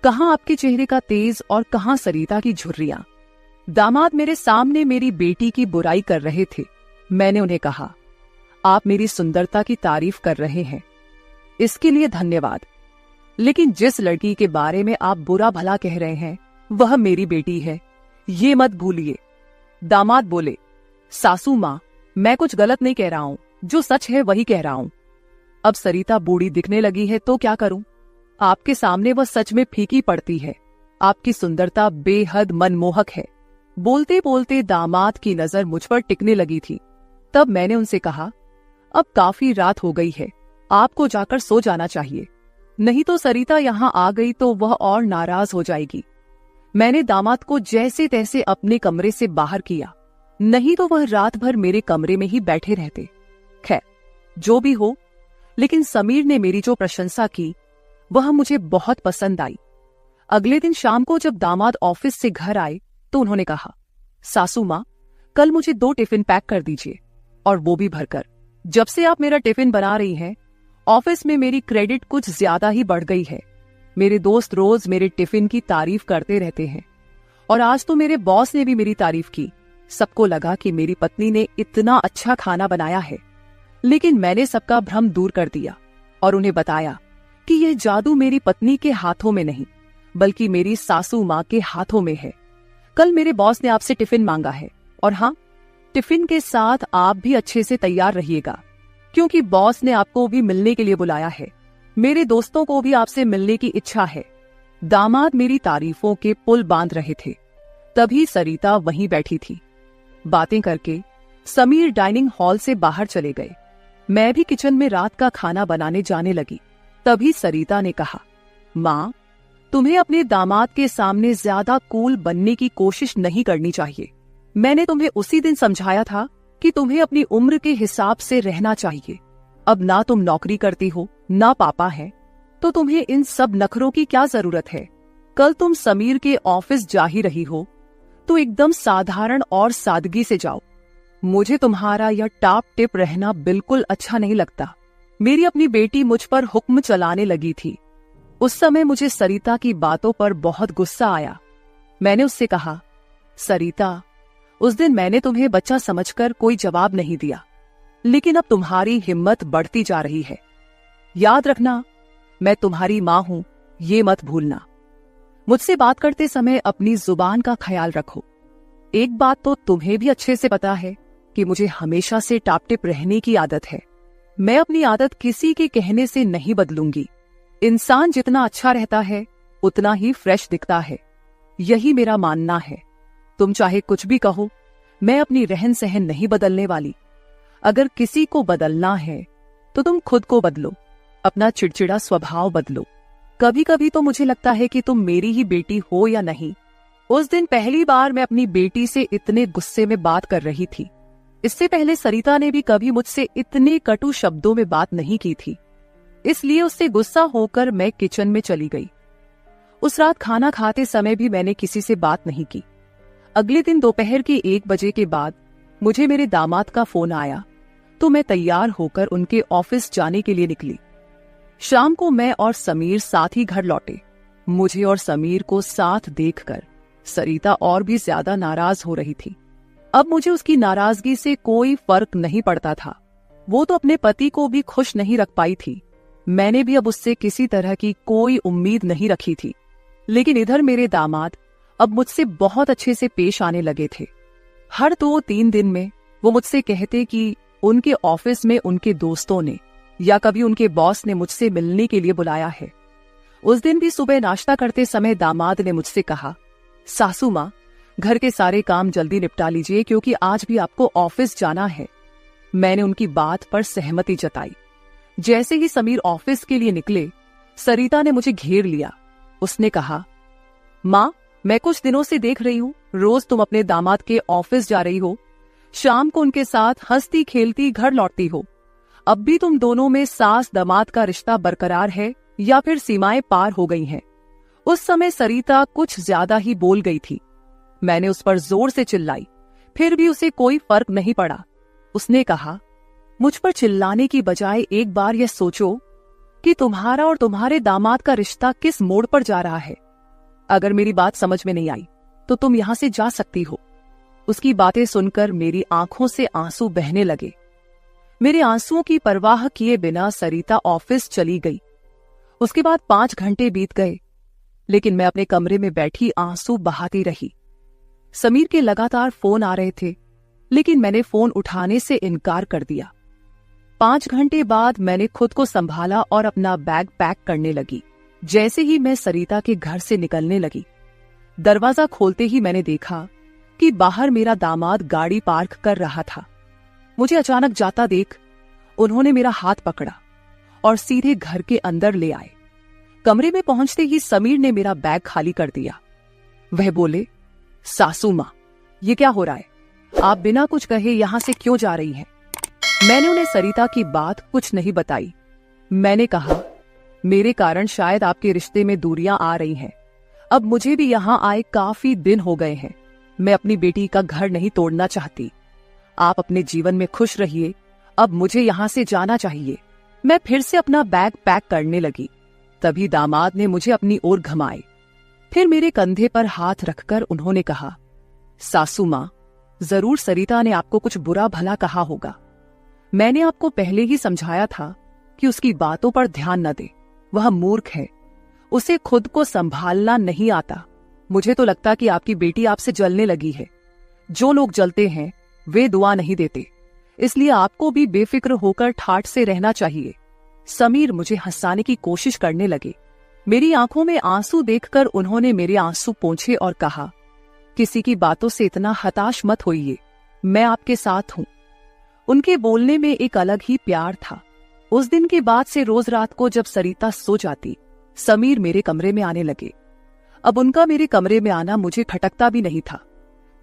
कहां आपके चेहरे का तेज और कहां सरिता की झुर्रियां। दामाद मेरे सामने मेरी बेटी की बुराई कर रहे थे। मैंने उन्हें कहा, आप मेरी सुंदरता की तारीफ कर रहे हैं, इसके लिए धन्यवाद, लेकिन जिस लड़की के बारे में आप बुरा भला कह रहे हैं वह मेरी बेटी है, ये मत भूलिए। दामाद बोले, सासू मां, मैं कुछ गलत नहीं कह रहा हूं, जो सच है वही कह रहा हूं। अब सरिता बूढ़ी दिखने लगी है तो क्या करूं? आपके सामने वह सच में फीकी पड़ती है। आपकी सुंदरता बेहद मनमोहक है। बोलते बोलते दामाद की नजर मुझ पर टिकने लगी थी। तब मैंने उनसे कहा, अब काफी रात हो गई है, आपको जाकर सो जाना चाहिए, नहीं तो सरिता यहाँ आ गई तो वह और नाराज हो जाएगी। मैंने दामाद को जैसे तैसे अपने कमरे से बाहर किया, नहीं तो वह रात भर मेरे कमरे में ही बैठे रहते। खैर जो भी हो, लेकिन समीर ने मेरी जो प्रशंसा की वह मुझे बहुत पसंद आई। अगले दिन शाम को जब दामाद ऑफिस से घर आए तो उन्होंने कहा, सासू मां, कल मुझे 2 टिफिन पैक कर दीजिए, और वो भी भरकर। जब से आप मेरा टिफिन बना रही हैं, ऑफिस में मेरी क्रेडिट कुछ ज्यादा ही बढ़ गई है। मेरे दोस्त रोज मेरे टिफिन की तारीफ करते रहते हैं, और आज तो मेरे बॉस ने भी मेरी तारीफ की। सबको लगा कि मेरी पत्नी ने इतना अच्छा खाना बनाया है, लेकिन मैंने सबका भ्रम दूर कर दिया और उन्हें बताया कि यह जादू मेरी पत्नी के हाथों में नहीं, बल्कि मेरी सासू मां के हाथों में है। कल मेरे बॉस ने आपसे टिफिन मांगा है, और हाँ, टिफिन के साथ आप भी अच्छे से तैयार रहिएगा, क्योंकि बॉस ने आपको भी मिलने के लिए बुलाया है। मेरे दोस्तों को भी आपसे मिलने की इच्छा है। दामाद मेरी तारीफों के पुल बांध रहे थे, तभी सरिता वहीं बैठी थी। बातें करके समीर डाइनिंग हॉल से बाहर चले गए। मैं भी किचन में रात का खाना बनाने जाने लगी। तभी सरिता ने कहा, माँ, तुम्हें अपने दामाद के सामने ज्यादा कूल बनने की कोशिश नहीं करनी चाहिए। मैंने तुम्हें उसी दिन समझाया था कि तुम्हें अपनी उम्र के हिसाब से रहना चाहिए। अब ना तुम नौकरी करती हो, ना पापा है, तो तुम्हें इन सब नखरों की क्या जरूरत है। कल तुम समीर के ऑफिस जा ही रही हो तो एकदम साधारण और सादगी से जाओ। मुझे तुम्हारा यह टाप टिप रहना बिल्कुल अच्छा नहीं लगता। मेरी अपनी बेटी मुझ पर हुक्म चलाने लगी थी। उस समय मुझे सरिता की बातों पर बहुत गुस्सा आया। मैंने उससे कहा, सरिता, उस दिन मैंने तुम्हें बच्चा समझकर कोई जवाब नहीं दिया। लेकिन अब तुम्हारी हिम्मत बढ़ती जा रही है। याद रखना, मैं तुम्हारी मां हूं, ये मत भूलना। मुझसे बात करते समय अपनी जुबान का ख्याल रखो। एक बात तो तुम्हें भी अच्छे से पता है कि मुझे हमेशा से टाप-टिप रहने की आदत है। मैं अपनी आदत किसी के कहने से नहीं बदलूंगी। इंसान जितना अच्छा रहता है उतना ही फ्रेश दिखता है, यही मेरा मानना है। तुम चाहे कुछ भी कहो, मैं अपनी रहन सहन नहीं बदलने वाली। अगर किसी को बदलना है तो तुम खुद को बदलो, अपना चिड़चिड़ा स्वभाव बदलो। कभी कभी तो मुझे लगता है कि तुम मेरी ही बेटी हो या नहीं। उस दिन पहली बार मैं अपनी बेटी से इतने गुस्से में बात कर रही थी। इससे पहले सरिता ने भी कभी मुझसे इतने कटु शब्दों में बात नहीं की थी। इसलिए उससे गुस्सा होकर मैं किचन में चली गई। उस रात खाना खाते समय भी मैंने किसी से बात नहीं की। अगले दिन दोपहर के 1 बजे के बाद मुझे मेरे दामाद का फोन आया तो मैं तैयार होकर उनके ऑफिस जाने के लिए निकली। शाम को मैं और समीर साथ ही घर लौटे। मुझे और समीर को साथ देखकर सरिता और भी ज्यादा नाराज हो रही थी। अब मुझे उसकी नाराजगी से कोई फर्क नहीं पड़ता था। वो तो अपने पति को भी खुश नहीं रख पाई थी। मैंने भी अब उससे किसी तरह की कोई उम्मीद नहीं रखी थी। लेकिन इधर मेरे दामाद अब मुझसे बहुत अच्छे से पेश आने लगे थे। हर 2-3 दिन में वो मुझसे कहते कि उनके ऑफिस में उनके दोस्तों ने या कभी उनके बॉस ने मुझसे मिलने के लिए बुलाया है। उस दिन भी सुबह नाश्ता करते समय दामाद ने मुझसे कहा, सासू मां, घर के सारे काम जल्दी निपटा लीजिए क्योंकि आज भी आपको ऑफिस जाना है। मैंने उनकी बात पर सहमति जताई। जैसे ही समीर ऑफिस के लिए निकले, सरिता ने मुझे घेर लिया। उसने कहा, मां, मैं कुछ दिनों से देख रही हूं, रोज तुम अपने दामाद के ऑफिस जा रही हो, शाम को उनके साथ हंसती खेलती घर लौटती हो। अब भी तुम दोनों में सास दामाद का रिश्ता बरकरार है या फिर सीमाएं पार हो गई हैं? उस समय सरिता कुछ ज्यादा ही बोल गई थी। मैंने उस पर जोर से चिल्लाई, फिर भी उसे कोई फर्क नहीं पड़ा। उसने कहा, मुझ पर चिल्लाने की बजाय एक बार यह सोचो कि तुम्हारा और तुम्हारे दामाद का रिश्ता किस मोड़ पर जा रहा है। अगर मेरी बात समझ में नहीं आई तो तुम यहां से जा सकती हो। उसकी बातें सुनकर मेरी आंखों से आंसू बहने लगे। मेरे आंसुओं की परवाह किए बिना सरिता ऑफिस चली गई। उसके बाद 5 घंटे बीत गए, लेकिन मैं अपने कमरे में बैठी आंसू बहाती रही। समीर के लगातार फोन आ रहे थे, लेकिन मैंने फोन उठाने से इनकार कर दिया। 5 घंटे बाद मैंने खुद को संभाला और अपना बैग पैक करने लगी। जैसे ही मैं सरिता के घर से निकलने लगी, दरवाजा खोलते ही मैंने देखा कि बाहर मेरा दामाद गाड़ी पार्क कर रहा था। मुझे अचानक जाता देख उन्होंने मेरा हाथ पकड़ा और सीधे घर के अंदर ले आए। कमरे में पहुंचते ही समीर ने मेरा बैग खाली कर दिया। वह बोले, सासू मां, ये क्या हो रहा है? आप बिना कुछ कहे यहां से क्यों जा रही हैं? मैंने उन्हें सरिता की बात कुछ नहीं बताई। मैंने कहा, मेरे कारण शायद आपके रिश्ते में दूरियां आ रही हैं। अब मुझे भी यहां आए काफी दिन हो गए हैं। मैं अपनी बेटी का घर नहीं तोड़ना चाहती। आप अपने जीवन में खुश रहिए, अब मुझे यहां से जाना चाहिए। मैं फिर से अपना बैग पैक करने लगी। तभी दामाद ने मुझे अपनी ओर घुमाए। फिर मेरे कंधे पर हाथ रखकर उन्होंने कहा, सासू मां, जरूर सरिता ने आपको कुछ बुरा भला कहा होगा। मैंने आपको पहले ही समझाया था कि उसकी बातों पर ध्यान न दे। वह मूर्ख है, उसे खुद को संभालना नहीं आता। मुझे तो लगता कि आपकी बेटी आपसे जलने लगी है। जो लोग जलते हैं वे दुआ नहीं देते, इसलिए आपको भी बेफिक्र होकर ठाठ से रहना चाहिए। समीर मुझे हंसाने की कोशिश करने लगे। मेरी आंखों में आंसू देखकर उन्होंने मेरे आंसू पोंछे और कहा, किसी की बातों से इतना हताश मत होइए, मैं आपके साथ हूं। उनके बोलने में एक अलग ही प्यार था। उस दिन के बाद से रोज रात को जब सरिता सो जाती, समीर मेरे कमरे में आने लगे। अब उनका मेरे कमरे में आना मुझे खटकता भी नहीं था,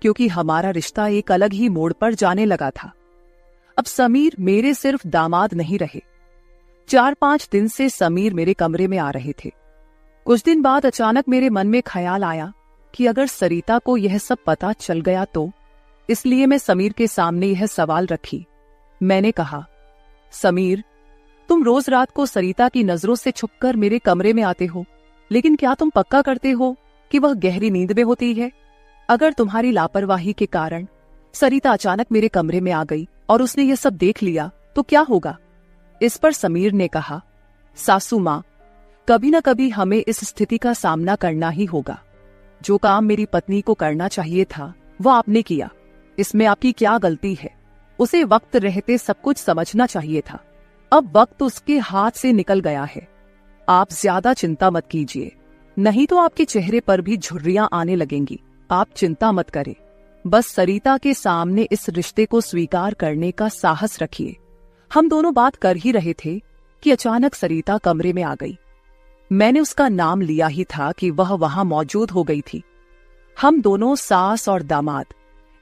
क्योंकि हमारा रिश्ता एक अलग ही मोड़ पर जाने लगा था। अब समीर मेरे सिर्फ दामाद नहीं रहे। 4-5 दिन से समीर मेरे कमरे में आ रहे थे। कुछ दिन बाद अचानक मेरे मन में ख्याल आया कि अगर सरिता को यह सब पता चल गया तो, इसलिए मैं समीर के सामने यह सवाल रखी। मैंने कहा, समीर, तुम रोज रात को सरिता की नजरों से छुपकर मेरे कमरे में आते हो, लेकिन क्या तुम पक्का करते हो कि वह गहरी नींद में होती है? अगर तुम्हारी लापरवाही के कारण सरिता अचानक मेरे कमरे में आ गई और उसने ये सब देख लिया तो क्या होगा? इस पर समीर ने कहा, सासू माँ, कभी न कभी हमें इस स्थिति का सामना करना ही होगा। जो काम मेरी पत्नी को करना चाहिए था वो आपने किया, इसमें आपकी क्या गलती है? उसे वक्त रहते सब कुछ समझना चाहिए था। अब वक्त उसके हाथ से निकल गया है। आप ज्यादा चिंता मत कीजिए, नहीं तो आपके चेहरे पर भी झुर्रियां आने लगेंगी। आप चिंता मत करें, बस सरिता के सामने इस रिश्ते को स्वीकार करने का साहस रखिए। हम दोनों बात कर ही रहे थे कि अचानक सरिता कमरे में आ गई। मैंने उसका नाम लिया ही था कि वह वहां मौजूद हो गई थी। हम दोनों सास और दामाद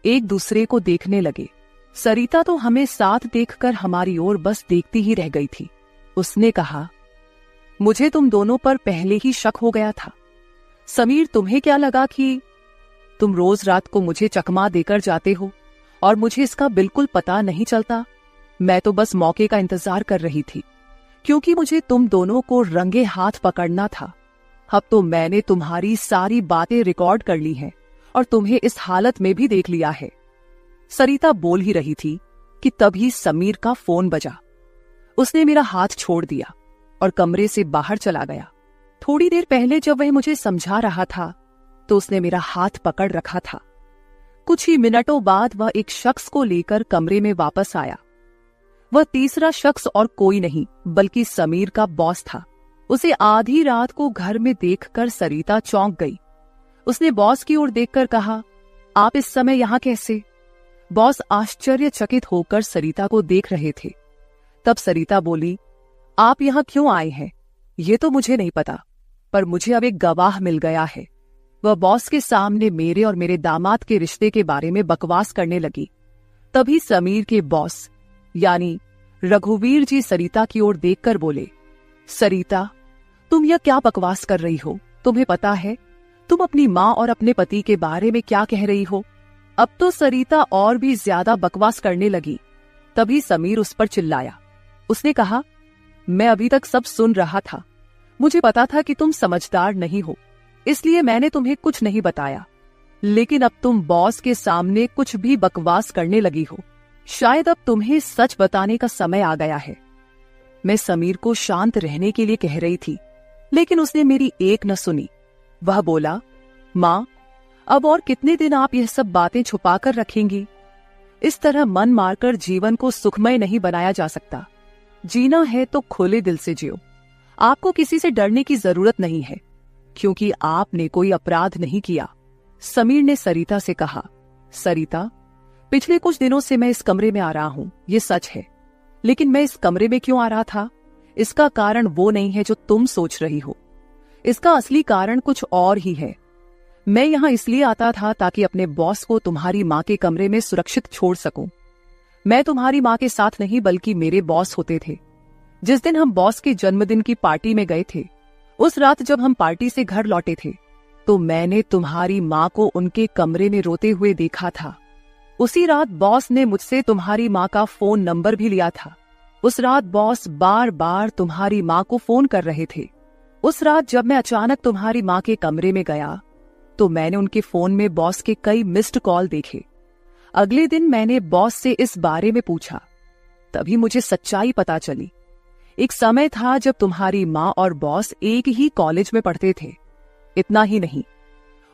एक दूसरे को देखने लगे। सरिता तो हमें साथ देखकर हमारी ओर बस देखती ही रह गई थी। उसने कहा, मुझे तुम दोनों पर पहले ही शक हो गया था। समीर, तुम्हें क्या लगा कि तुम रोज रात को मुझे चकमा देकर जाते हो और मुझे इसका बिल्कुल पता नहीं चलता? मैं तो बस मौके का इंतजार कर रही थी, क्योंकि मुझे तुम दोनों को रंगे हाथ पकड़ना था। अब तो मैंने तुम्हारी सारी बातें रिकॉर्ड कर ली हैं और तुम्हें इस हालत में भी देख लिया है। सरिता बोल ही रही थी कि तभी समीर का फोन बजा। उसने मेरा हाथ छोड़ दिया और कमरे से बाहर चला गया। थोड़ी देर पहले जब वह मुझे समझा रहा था तो उसने मेरा हाथ पकड़ रखा था। कुछ ही मिनटों बाद वह एक शख्स को लेकर कमरे में वापस आया। वह तीसरा शख्स और कोई नहीं बल्कि समीर का बॉस था। उसे आधी रात को घर में देखकर सरिता चौंक गई। उसने बॉस की ओर देखकर कहा, आप इस समय यहां कैसे? बॉस आश्चर्यचकित होकर सरिता को देख रहे थे। तब सरिता बोली, आप यहां क्यों आए हैं ये तो मुझे नहीं पता, पर मुझे अब एक गवाह मिल गया है। वह बॉस के सामने मेरे और मेरे दामाद के रिश्ते के बारे में बकवास करने लगी। तभी समीर के बॉस यानी रघुवीर जी सरिता की ओर देखकर बोले, सरिता, तुम यह क्या बकवास कर रही हो? तुम्हें पता है तुम अपनी माँ और अपने पति के बारे में क्या कह रही हो? अब तो सरिता और भी ज्यादा बकवास करने लगी। तभी समीर उस पर चिल्लाया। उसने कहा, मैं अभी तक सब सुन रहा था। मुझे पता था कि तुम समझदार नहीं हो, इसलिए मैंने तुम्हें कुछ नहीं बताया, लेकिन अब तुम बॉस के सामने कुछ भी बकवास करने लगी हो। शायद अब तुम्हें सच बताने का समय आ गया है। मैं समीर को शांत रहने के लिए कह रही थी, लेकिन उसने मेरी एक न सुनी। वह बोला, माँ, अब और कितने दिन आप यह सब बातें छुपा कर रखेंगी? इस तरह मन मारकर जीवन को सुखमय नहीं बनाया जा सकता। जीना है तो खुले दिल से जियो। आपको किसी से डरने की जरूरत नहीं है, क्योंकि आपने कोई अपराध नहीं किया। समीर ने सरिता से कहा, सरिता, पिछले कुछ दिनों से मैं इस कमरे में आ रहा हूं, ये सच है, लेकिन मैं इस कमरे में क्यों आ रहा था इसका कारण वो नहीं है जो तुम सोच रही हो। इसका असली कारण कुछ और ही है। मैं यहां इसलिए आता था ताकि अपने बॉस को तुम्हारी माँ के कमरे में सुरक्षित छोड़ सकूं। मैं तुम्हारी माँ के साथ नहीं बल्कि मेरे बॉस होते थे। जिस दिन हम बॉस के जन्मदिन की पार्टी में गए थे, उस रात जब हम पार्टी से घर लौटे थे तो मैंने तुम्हारी माँ को उनके कमरे में रोते हुए देखा था। उसी रात बॉस ने मुझसे तुम्हारी माँ का फोन नंबर भी लिया था। उस रात बॉस बार बार तुम्हारी माँ को फोन कर रहे थे। उस रात जब मैं अचानक तुम्हारी माँ के कमरे में गया तो मैंने उनके फोन में बॉस के कई मिस्ड कॉल देखे। अगले दिन मैंने बॉस से इस बारे में पूछा, तभी मुझे सच्चाई पता चली। एक समय था जब तुम्हारी माँ और बॉस एक ही कॉलेज में पढ़ते थे। इतना ही नहीं,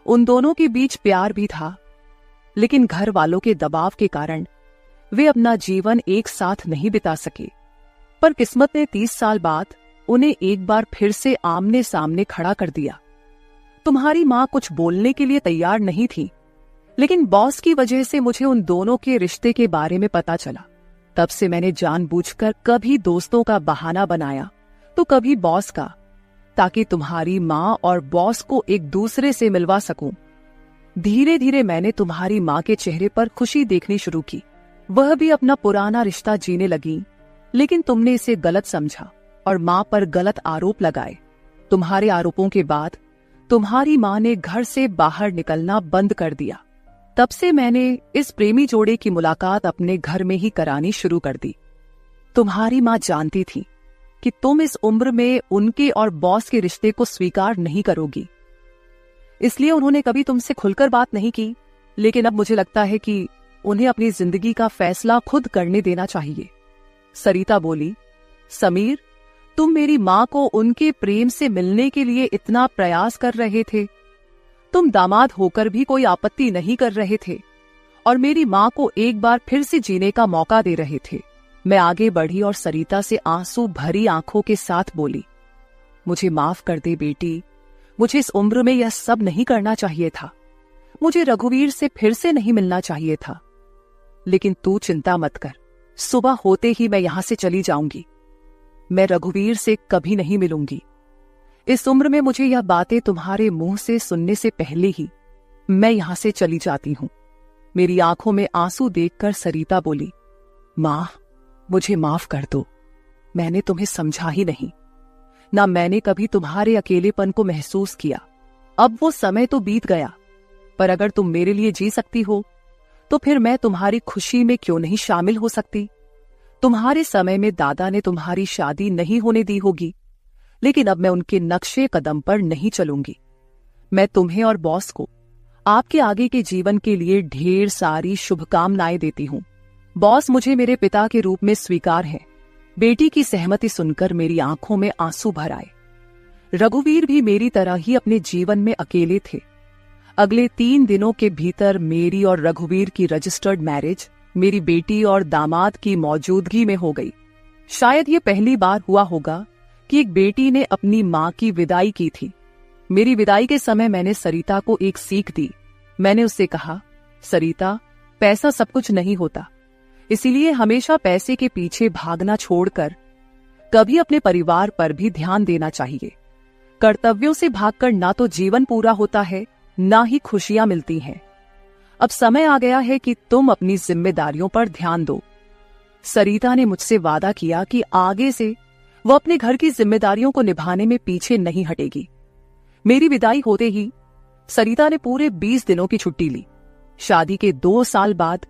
उन दोनों के बीच प्यार भी था, लेकिन घर वालों के दबाव के कारण वे अपना जीवन एक साथ नहीं बिता सके। पर किस्मत ने 30 साल बाद उन्हें एक बार फिर से आमने सामने खड़ा कर दिया। तुम्हारी माँ कुछ बोलने के लिए तैयार नहीं थी, लेकिन बॉस की वजह से मुझे उन दोनों के रिश्ते के बारे में पता चला। तब से मैंने जानबूझकर कभी दोस्तों का बहाना बनाया तो कभी बॉस का, ताकि तुम्हारी माँ और बॉस को एक दूसरे से मिलवा सकूं। धीरे धीरे मैंने तुम्हारी माँ के चेहरे पर खुशी देखनी शुरू की। वह भी अपना पुराना रिश्ता जीने लगी, लेकिन तुमने इसे गलत समझा और माँ पर गलत आरोप लगाए। तुम्हारे आरोपों के बाद तुम्हारी माँ ने घर से बाहर निकलना बंद कर दिया। तब से मैंने इस प्रेमी जोड़े की मुलाकात अपने घर में ही करानी शुरू कर दी। तुम्हारी माँ जानती थी कि तुम इस उम्र में उनके और बॉस के रिश्ते को स्वीकार नहीं करोगी, इसलिए उन्होंने कभी तुमसे खुलकर बात नहीं की। लेकिन अब मुझे लगता है कि उन्हें अपनी जिंदगी का फैसला खुद करने देना चाहिए। सरिता बोली, समीर, तुम मेरी माँ को उनके प्रेम से मिलने के लिए इतना प्रयास कर रहे थे, तुम दामाद होकर भी कोई आपत्ति नहीं कर रहे थे और मेरी माँ को एक बार फिर से जीने का मौका दे रहे थे। मैं आगे बढ़ी और सरिता से आंसू भरी आंखों के साथ बोली, मुझे माफ कर दे बेटी, मुझे इस उम्र में यह सब नहीं करना चाहिए था, मुझे रघुवीर से फिर से नहीं मिलना चाहिए था। लेकिन तू चिंता मत कर, सुबह होते ही मैं यहां से चली जाऊंगी। मैं रघुवीर से कभी नहीं मिलूंगी। इस उम्र में मुझे यह बातें तुम्हारे मुंह से सुनने से पहले ही मैं यहां से चली जाती हूं। मेरी आंखों में आंसू देखकर सरिता बोली, मां, मुझे माफ कर दो, मैंने तुम्हें समझा ही नहीं, ना मैंने कभी तुम्हारे अकेलेपन को महसूस किया। अब वो समय तो बीत गया, पर अगर तुम मेरे लिए जी सकती हो तो फिर मैं तुम्हारी खुशी में क्यों नहीं शामिल हो सकती। तुम्हारे समय में दादा ने तुम्हारी शादी नहीं होने दी होगी, लेकिन अब मैं उनके नक्शे कदम पर नहीं चलूंगी। मैं तुम्हें और बॉस को आपके आगे के जीवन के लिए ढेर सारी शुभकामनाएं देती हूं। बॉस मुझे मेरे पिता के रूप में स्वीकार है। बेटी की सहमति सुनकर मेरी आंखों में आंसू भर आए। रघुवीर भी मेरी तरह ही अपने जीवन में अकेले थे। अगले 3 दिनों के भीतर मेरी और रघुवीर की रजिस्टर्ड मैरिज मेरी बेटी और दामाद की मौजूदगी में हो गई। शायद ये पहली बार हुआ होगा कि एक बेटी ने अपनी मां की विदाई की थी। मेरी विदाई के समय मैंने सरिता को एक सीख दी। मैंने उससे कहा, सरिता, पैसा सब कुछ नहीं होता, इसीलिए हमेशा पैसे के पीछे भागना छोड़कर कभी अपने परिवार पर भी ध्यान देना चाहिए। कर्तव्यों से भागकर ना तो जीवन पूरा होता है, ना ही खुशियां मिलती हैं। अब समय आ गया है कि तुम अपनी जिम्मेदारियों पर ध्यान दो। सरिता ने मुझसे वादा किया कि आगे से वो अपने घर की जिम्मेदारियों को निभाने में पीछे नहीं हटेगी। मेरी विदाई होते ही सरिता ने पूरे 20 दिनों की छुट्टी ली। शादी के 2 साल बाद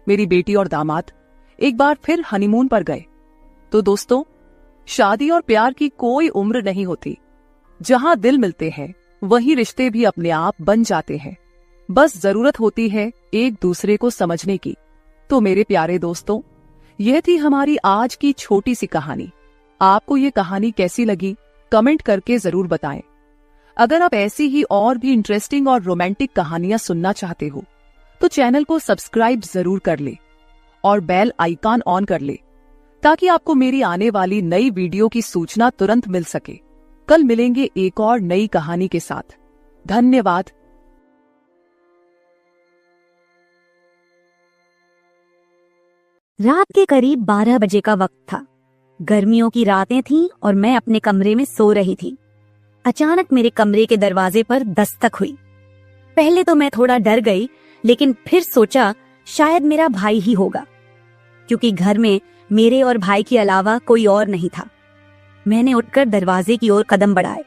मेरी बेटी और दामाद एक बार फिर हनीमून पर गए। तो दोस्तों, शादी और प्यार की कोई उम्र नहीं होती। जहां दिल मिलते हैं वहीं रिश्ते भी अपने आप बन जाते हैं। बस जरूरत होती है एक दूसरे को समझने की। तो मेरे प्यारे दोस्तों, यह थी हमारी आज की छोटी सी कहानी। आपको ये कहानी कैसी लगी कमेंट करके जरूर बताएं। अगर आप ऐसी ही और भी इंटरेस्टिंग और रोमांटिक कहानियां सुनना चाहते हो तो चैनल को सब्सक्राइब जरूर कर ले और बेल आइकॉन ऑन कर ले, ताकि आपको मेरी आने वाली नई वीडियो की सूचना तुरंत मिल सके। कल मिलेंगे एक और नई कहानी के साथ। धन्यवाद। रात के करीब 12 बजे का वक्त था। गर्मियों की रातें थीं और मैं अपने कमरे में सो रही थी। अचानक मेरे कमरे के दरवाजे पर दस्तक हुई। पहले तो मैं थोड़ा डर गई, लेकिन फिर सोचा शायद मेरा भाई ही होगा, क्योंकि घर में मेरे और भाई के अलावा कोई और नहीं था। मैंने उठकर दरवाजे की ओर कदम बढ़ाए।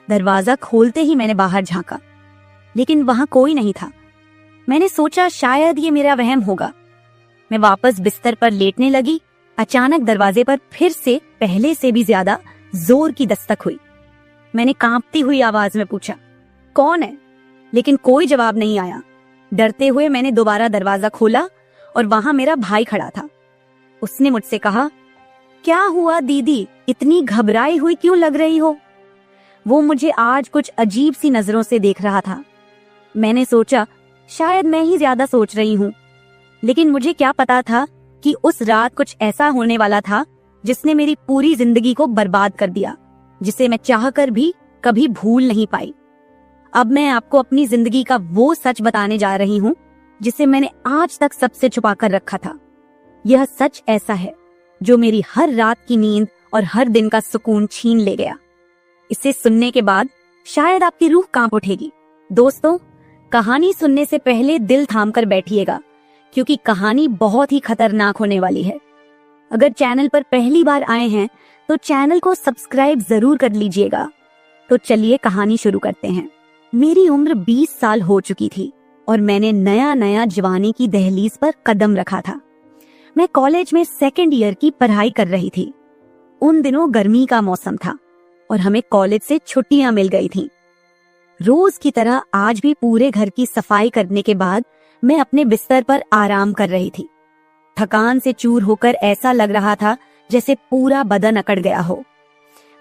दरवाजा खोलते ही मैंने बाहर झांका, लेकिन वहां कोई नहीं था। मैंने सोचा शायद ये मेरा वहम होगा। मैं वापस बिस्तर पर लेटने लगी। अचानक दरवाजे पर फिर से पहले से भी ज्यादा जोर की दस्तक हुई। मैंने कांपती हुई आवाज में पूछा, कौन है? लेकिन कोई जवाब नहीं आया। डरते हुए मैंने दोबारा दरवाजा खोला और वहां मेरा भाई खड़ा था। उसने मुझसे कहा, क्या हुआ दीदी, इतनी घबराई हुई क्यों लग रही हो? वो मुझे आज कुछ अजीब सी नजरों से देख रहा था। मैंने सोचा शायद मैं ही ज्यादा सोच रही हूँ, लेकिन मुझे क्या पता था कि उस रात कुछ ऐसा होने वाला था जिसने मेरी पूरी जिंदगी को बर्बाद कर दिया, जिसे मैं चाहकर भी कभी भूल नहीं पाई। अब मैं आपको अपनी जिंदगी का वो सच बताने जा रही हूँ जिसे मैंने आज तक सबसे छुपा कर रखा था। यह सच ऐसा है जो मेरी हर रात की नींद और हर दिन का सुकून छीन ले गया। इसे सुनने के बाद शायद आपकी रूह कांप उठेगी। दोस्तों, कहानी सुनने से पहले दिल थाम कर बैठिएगा, क्योंकि कहानी बहुत ही खतरनाक होने वाली है। अगर चैनल पर पहली बार आए हैं तो चैनल को सब्सक्राइब जरूर कर लीजिएगा। तो चलिए कहानी शुरू करते हैं। मेरी उम्र 20 साल हो चुकी थी और मैंने नया नया जवानी की दहलीज पर कदम रखा था। मैं कॉलेज में 2nd ईयर की पढ़ाई कर रही थी। उन दिनों गर्मी का मौसम था और हमें कॉलेज से छुट्टियां मिल गई थीं। रोज की तरह आज भी पूरे घर की सफाई करने के बाद मैं अपने बिस्तर पर आराम कर रही थी। थकान से चूर होकर ऐसा लग रहा था जैसे पूरा बदन अकड़ गया हो।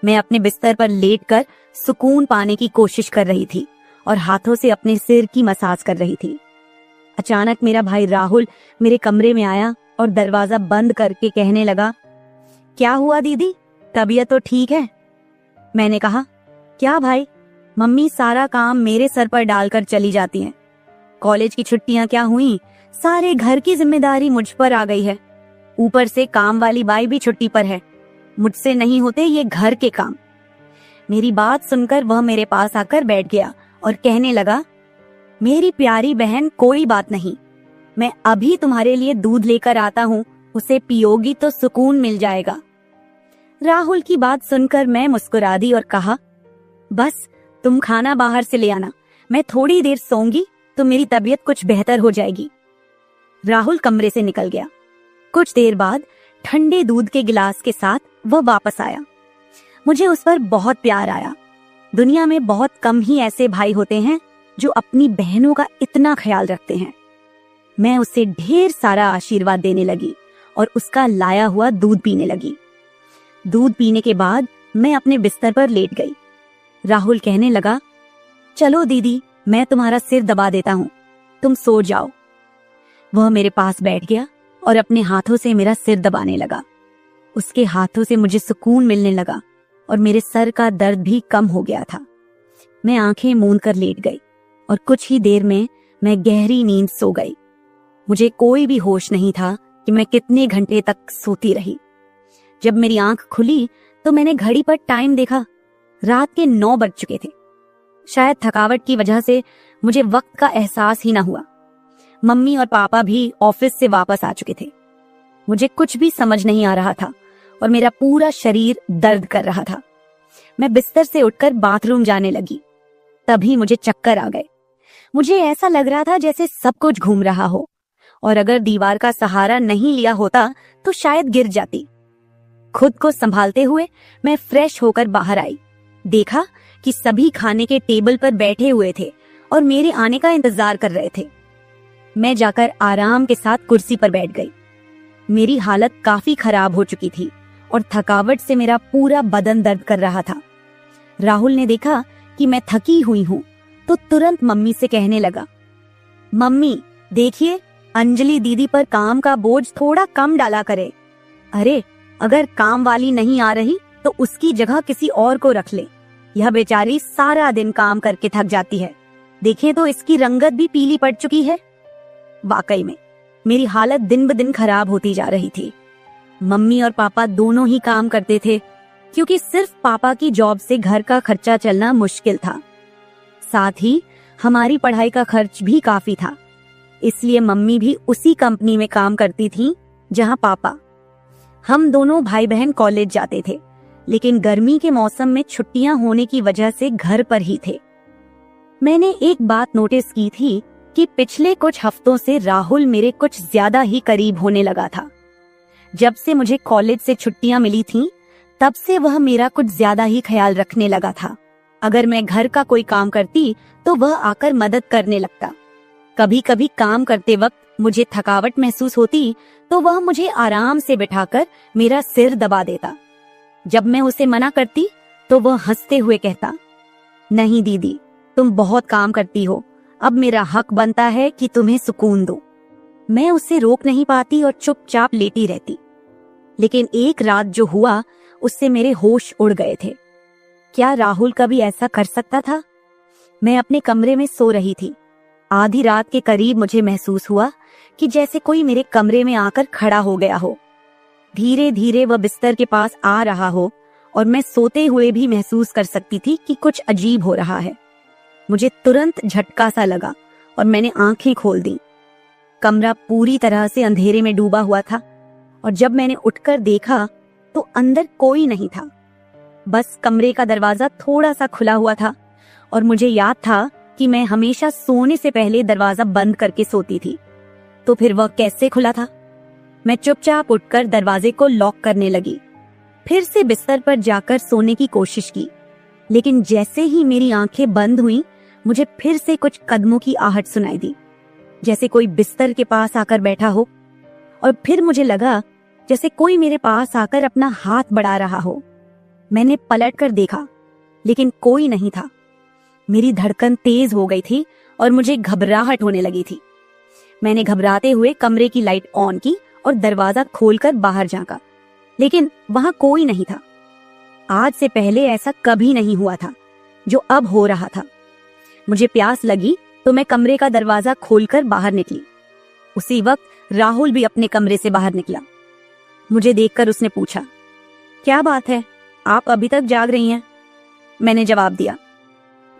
मैं अपने बिस्तर पर लेटकर सुकून पाने की कोशिश कर रही थी और हाथों से अपने सिर की मसाज कर रही थी। अचानक मेरा भाई राहुल मेरे कमरे में आया और दरवाजा बंद करके कहने लगा, क्या हुआ दीदी, तबीयत तो ठीक है? मैंने कहा, क्या भाई, मम्मी सारा काम मेरे सर पर डालकर चली जाती हैं। कॉलेज की छुट्टियां क्या हुई, सारे घर की जिम्मेदारी मुझ पर आ गई है। ऊपर से काम वाली बाई भी छुट्टी पर है। मुझसे नहीं होते ये घर के काम। मेरी बात सुनकर वह मेरे पास आकर बैठ गया और कहने लगा, मेरी प्यारी बहन, कोई बात नहीं, मैं अभी तुम्हारे लिए दूध लेकर आता हूँ, उसे पियोगी तो सुकून मिल जाएगा। राहुल की बात सुनकर मैं मुस्कुरा दी और कहा, बस तुम खाना बाहर से ले आना, मैं थोड़ी देर सोऊंगी तो मेरी तबीयत कुछ बेहतर हो जाएगी। राहुल कमरे से निकल गया। कुछ देर बाद ठंडे दूध के गिलास के साथ वह वापस आया। मुझे उस पर बहुत प्यार आया। दुनिया में बहुत कम ही ऐसे भाई होते हैं जो अपनी बहनों का इतना ख्याल रखते हैं। मैं उसे ढेर सारा आशीर्वाद देने लगी और उसका लाया हुआ दूध पीने लगी। दूध पीने के बाद मैं अपने बिस्तर पर लेट गई। राहुल कहने लगा, चलो दीदी, मैं तुम्हारा सिर दबा देता हूँ, तुम सो जाओ। वह मेरे पास बैठ गया और अपने हाथों से मेरा सिर दबाने लगा। उसके हाथों से मुझे सुकून मिलने लगा और मेरे सर का दर्द भी कम हो गया था। मैं आंखें मूंद कर लेट गई और कुछ ही देर में मैं गहरी नींद सो गई। मुझे कोई भी होश नहीं था कि मैं कितने घंटे तक सोती रही। जब मेरी आंख खुली तो मैंने घड़ी पर टाइम देखा। रात के 9 बज चुके थे। शायद थकावट की वजह से मुझे वक्त का एहसास ही न हुआ। मम्मी और पापा भी ऑफिस से वापस आ चुके थे। मुझे कुछ भी समझ नहीं आ रहा था और मेरा पूरा शरीर दर्द कर रहा था। मैं बिस्तर से उठकर बाथरूम जाने लगी। तभी मुझे चक्कर आ गए। मुझे ऐसा लग रहा था जैसे सब कुछ घूम रहा हो और अगर दीवार का सहारा नहीं लिया होता तो शायद गिर जाती। खुद को संभालते हुए मैं फ्रेश होकर बाहर आई। देखा कि सभी खाने के टेबल पर बैठे हुए थे और मेरे आने का इंतजार कर रहे थे। मैं जाकर आराम के साथ कुर्सी पर बैठ गई। मेरी हालत काफी खराब हो चुकी थी और थकावट से मेरा पूरा बदन दर्द कर रहा था। राहुल ने देखा कि मैं थकी हुई हूँ तो तुरंत मम्मी से कहने लगा, मम्मी देखिए, अंजलि दीदी पर काम का बोझ थोड़ा कम डाला करे। अरे, अगर काम वाली नहीं आ रही तो उसकी जगह किसी और को रख ले। यह बेचारी सारा दिन काम करके थक जाती है। देखें तो इसकी रंगत भी पीली पड़ चुकी है। वाकई में मेरी हालत दिन ब दिन खराब होती जा रही थी। मम्मी और पापा दोनों ही काम करते थे क्योंकि सिर्फ पापा की जॉब से घर का खर्चा चलना मुश्किल था। साथ ही हमारी पढ़ाई का खर्च भी काफी था, इसलिए मम्मी भी उसी कंपनी में काम करती थी जहां पापा। हम दोनों भाई बहन कॉलेज जाते थे, लेकिन गर्मी के मौसम में छुट्टियां होने की वजह से घर पर ही थे। मैंने एक बात नोटिस की थी कि पिछले कुछ हफ्तों से राहुल मेरे कुछ ज्यादा ही करीब होने लगा था। जब से मुझे कॉलेज से छुट्टियां मिली थीं, तब से वह मेरा कुछ ज्यादा ही ख्याल रखने लगा था। अगर मैं घर का कोई काम करती तो वह आकर मदद करने लगता। कभी कभी काम करते वक्त मुझे थकावट महसूस होती तो वह मुझे आराम से बिठाकर मेरा सिर दबा देता। जब मैं उसे मना करती तो वह हंसते हुए कहता, नहीं दीदी, तुम बहुत काम करती हो, अब मेरा हक बनता है कि तुम्हें सुकून दो। मैं उसे रोक नहीं पाती और चुपचाप लेटी रहती। लेकिन एक रात जो हुआ उससे मेरे होश उड़ गए थे। क्या राहुल कभी ऐसा कर सकता था? मैं अपने कमरे में सो रही थी। आधी रात के करीब मुझे महसूस हुआ कि जैसे कोई मेरे कमरे में आकर खड़ा हो गया हो। धीरे धीरे वह बिस्तर के पास आ रहा हो और मैं सोते हुए भी महसूस कर सकती थी कि कुछ अजीब हो रहा है। मुझे तुरंत झटका सा लगा और मैंने आंखें खोल दी। कमरा पूरी तरह से अंधेरे में डूबा हुआ था और जब मैंने उठकर देखा तो अंदर कोई नहीं था। बस कमरे का दरवाजा थोड़ा सा खुला हुआ था और मुझे याद था कि मैं हमेशा सोने से पहले दरवाजा बंद करके सोती थी। तो फिर वह कैसे खुला था? मैं चुपचाप उठकर दरवाजे को लॉक करने लगी। फिर से बिस्तर पर जाकर सोने की कोशिश की, लेकिन जैसे ही मेरी आंखें बंद हुईं, मुझे फिर से कुछ कदमों की आहट सुनाई दी। जैसे कोई बिस्तर के पास आकर बैठा हो, और फिर मुझे लगा जैसे कोई मेरे पास आकर अपना हाथ बढ़ा रहा हो। मैंने पलट कर देखा, लेकिन कोई नहीं था। मेरी धड़कन तेज हो गई थी और मुझे घबराहट होने लगी थी। मैंने घबराते हुए कमरे की लाइट ऑन की और दरवाजा खोलकर बाहर झांका, लेकिन वहां कोई नहीं था। आज से पहले ऐसा कभी नहीं हुआ था जो अब हो रहा था। मुझे प्यास लगी तो मैं कमरे का दरवाजा खोलकर बाहर निकली। उसी वक्त राहुल भी अपने कमरे से बाहर निकला। मुझे देखकर उसने पूछा, क्या बात है, आप अभी तक जाग रही हैं? मैंने जवाब दिया,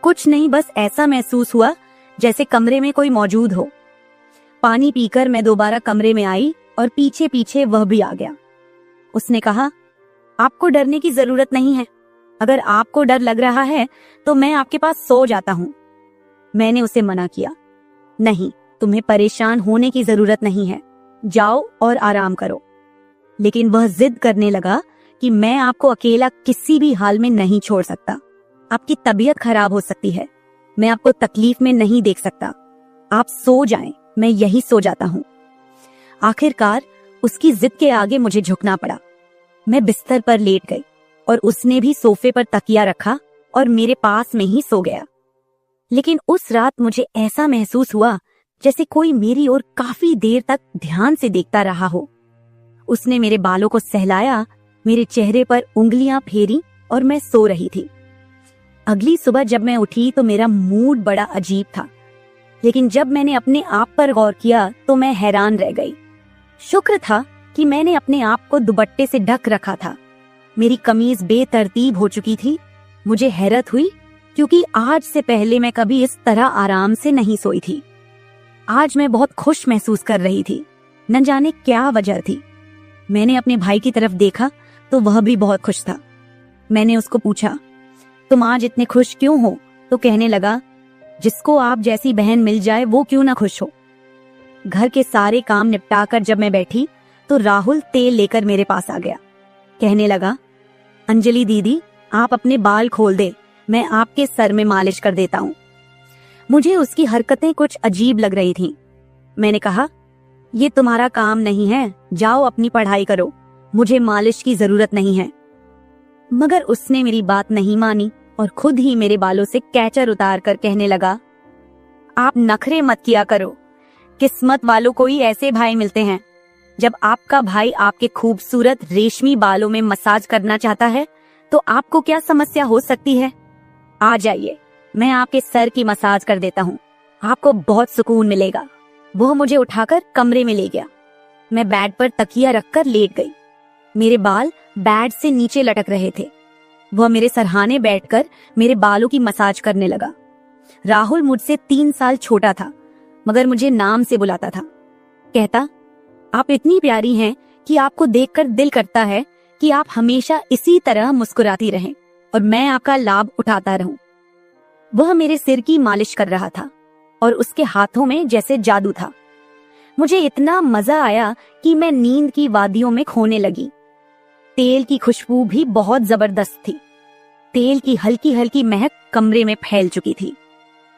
कुछ नहीं, बस ऐसा महसूस हुआ जैसे कमरे में कोई मौजूद हो। पानी पीकर मैं दोबारा कमरे में आई और पीछे पीछे वह भी आ गया। उसने कहा, आपको डरने की जरूरत नहीं है। अगर आपको डर लग रहा है तो मैं आपके पास सो जाता हूँ। मैंने उसे मना किया, नहीं, तुम्हें परेशान होने की जरूरत नहीं है, जाओ और आराम करो। लेकिन वह जिद करने लगा कि मैं आपको अकेला किसी भी हाल में नहीं छोड़ सकता। आपकी तबीयत खराब हो सकती है, मैं आपको तकलीफ में नहीं देख सकता। आप सो जाएं, मैं यही सो जाता हूँ। आखिरकार उसकी जिद के आगे मुझे झुकना पड़ा। मैं बिस्तर पर लेट गई और उसने भी सोफे पर तकिया रखा और मेरे पास में ही सो गया। लेकिन उस रात मुझे ऐसा महसूस हुआ जैसे कोई मेरी ओर काफी देर तक ध्यान से देखता रहा हो। उसने मेरे बालों को सहलाया, मेरे चेहरे पर उंगलियां फेरी और मैं सो रही थी। अगली सुबह जब मैं उठी तो मेरा मूड बड़ा अजीब था, लेकिन जब मैंने अपने आप पर गौर किया तो मैं हैरान रह गई। शुक्र था कि मैंने अपने आप को दुपट्टे से ढक रखा था। मेरी कमीज बेतरतीब हो चुकी थी। मुझे हैरत हुई क्योंकि आज से पहले मैं कभी इस तरह आराम से नहीं सोई थी। आज मैं बहुत खुश महसूस कर रही थी, न जाने क्या वजह थी। मैंने अपने भाई की तरफ देखा तो वह भी बहुत खुश था। मैंने उसको पूछा, तुम आज इतने खुश क्यों हो? तो कहने लगा, जिसको आप जैसी बहन मिल जाए वो क्यों ना खुश हो। घर के सारे काम निपटाकर जब मैं बैठी तो राहुल तेल लेकर मेरे पास आ गया। कहने लगा, अंजलि दीदी, आप अपने बाल खोल दे, मैं आपके सर में मालिश कर देता हूँ। मुझे उसकी हरकतें कुछ अजीब लग रही थीं। मैंने कहा, ये तुम्हारा काम नहीं है, जाओ अपनी पढ़ाई करो, मुझे मालिश की जरूरत नहीं है। मगर उसने मेरी बात नहीं मानी और खुद ही मेरे बालों से कैचर उतार कर कहने लगा, आप नखरे मत किया करो, किस्मत वालों को ही ऐसे भाई मिलते हैं। जब आपका भाई आपके खूबसूरत रेशमी बालों में मसाज करना चाहता है तो आपको क्या समस्या हो सकती है? आ जाइए, मैं आपके सर की मसाज कर देता हूँ, आपको बहुत सुकून मिलेगा। वह मुझे उठाकर कमरे में ले गया। मैं बेड पर तकिया रखकर लेट गई। मेरे बाल बेड से नीचे लटक रहे थे। वह मेरे सरहाने बैठकर मेरे बालों की मसाज करने लगा। राहुल मुझसे 3 साल छोटा था, मगर मुझे नाम से बुलाता था। कहता, आप इतनी प्यारी हैं कि आपको देखकर दिल करता है कि आप हमेशा इसी तरह मुस्कुराती रहें और मैं आपका लाभ उठाता रहूं। वह मेरे सिर की मालिश कर रहा था और उसके हाथों में जैसे जादू था। मुझे इतना मजा आया कि मैं नींद की वादियों में खोने लगी। तेल की खुशबू भी बहुत जबरदस्त थी। तेल की हल्की हल्की महक कमरे में फैल चुकी थी।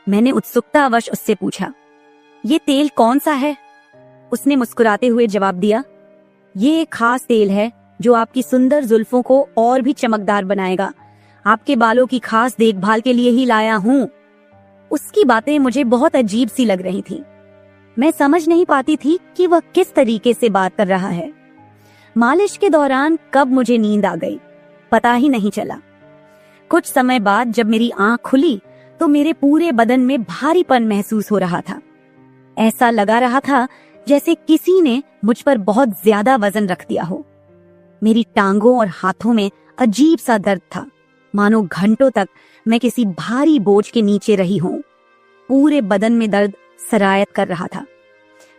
मैंने उत्सुकतावश उससे पूछा, ये तेल कौन सा है? उसने मुस्कुराते हुए जवाब दिया, ये एक खास तेल है जो आपकी सुंदर जुल्फों को और भी चमकदार बनाएगा। आपके बालों की खास देखभाल के लिए ही लाया हूँ। उसकी बातें मुझे बहुत अजीब सी लग रही थी। मैं समझ नहीं पाती थी कि वह किस तरीके से बात कर रहा है। मालिश के दौरान कब मुझे नींद आ गई पता ही नहीं चला। कुछ समय बाद जब मेरी आंख खुली तो मेरे पूरे बदन में भारीपन महसूस हो रहा था। ऐसा लगा रहा था जैसे किसी ने मुझ पर बहुत ज्यादा वजन रख दिया हो। मेरी टांगों और हाथों में अजीब सा दर्द था, मानो घंटों तक मैं किसी भारी बोझ के नीचे रही हूं। पूरे बदन में दर्द सरायत कर रहा था।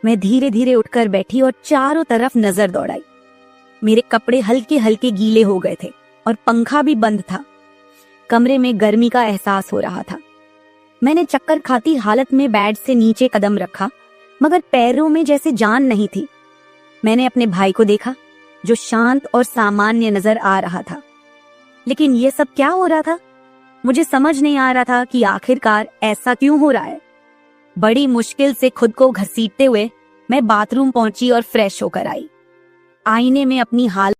मैं धीरे धीरे उठकर बैठी और चारों तरफ नजर दौड़ाई। मेरे कपड़े हल्के हल्के गीले हो गए थे और पंखा भी बंद था। कमरे में गर्मी का एहसास हो रहा था। मैंने चक्कर खाती हालत में बेड से नीचे कदम रखा, मगर पैरों में जैसे जान नहीं थी। मैंने अपने भाई को देखा जो शांत और सामान्य नजर आ रहा था। लेकिन ये सब क्या हो रहा था? मुझे समझ नहीं आ रहा था कि आखिरकार ऐसा क्यों हो रहा है। बड़ी मुश्किल से खुद को घसीटते हुए मैं बाथरूम पहुंची और फ्रेश होकर आई। आईने में अपनी हालत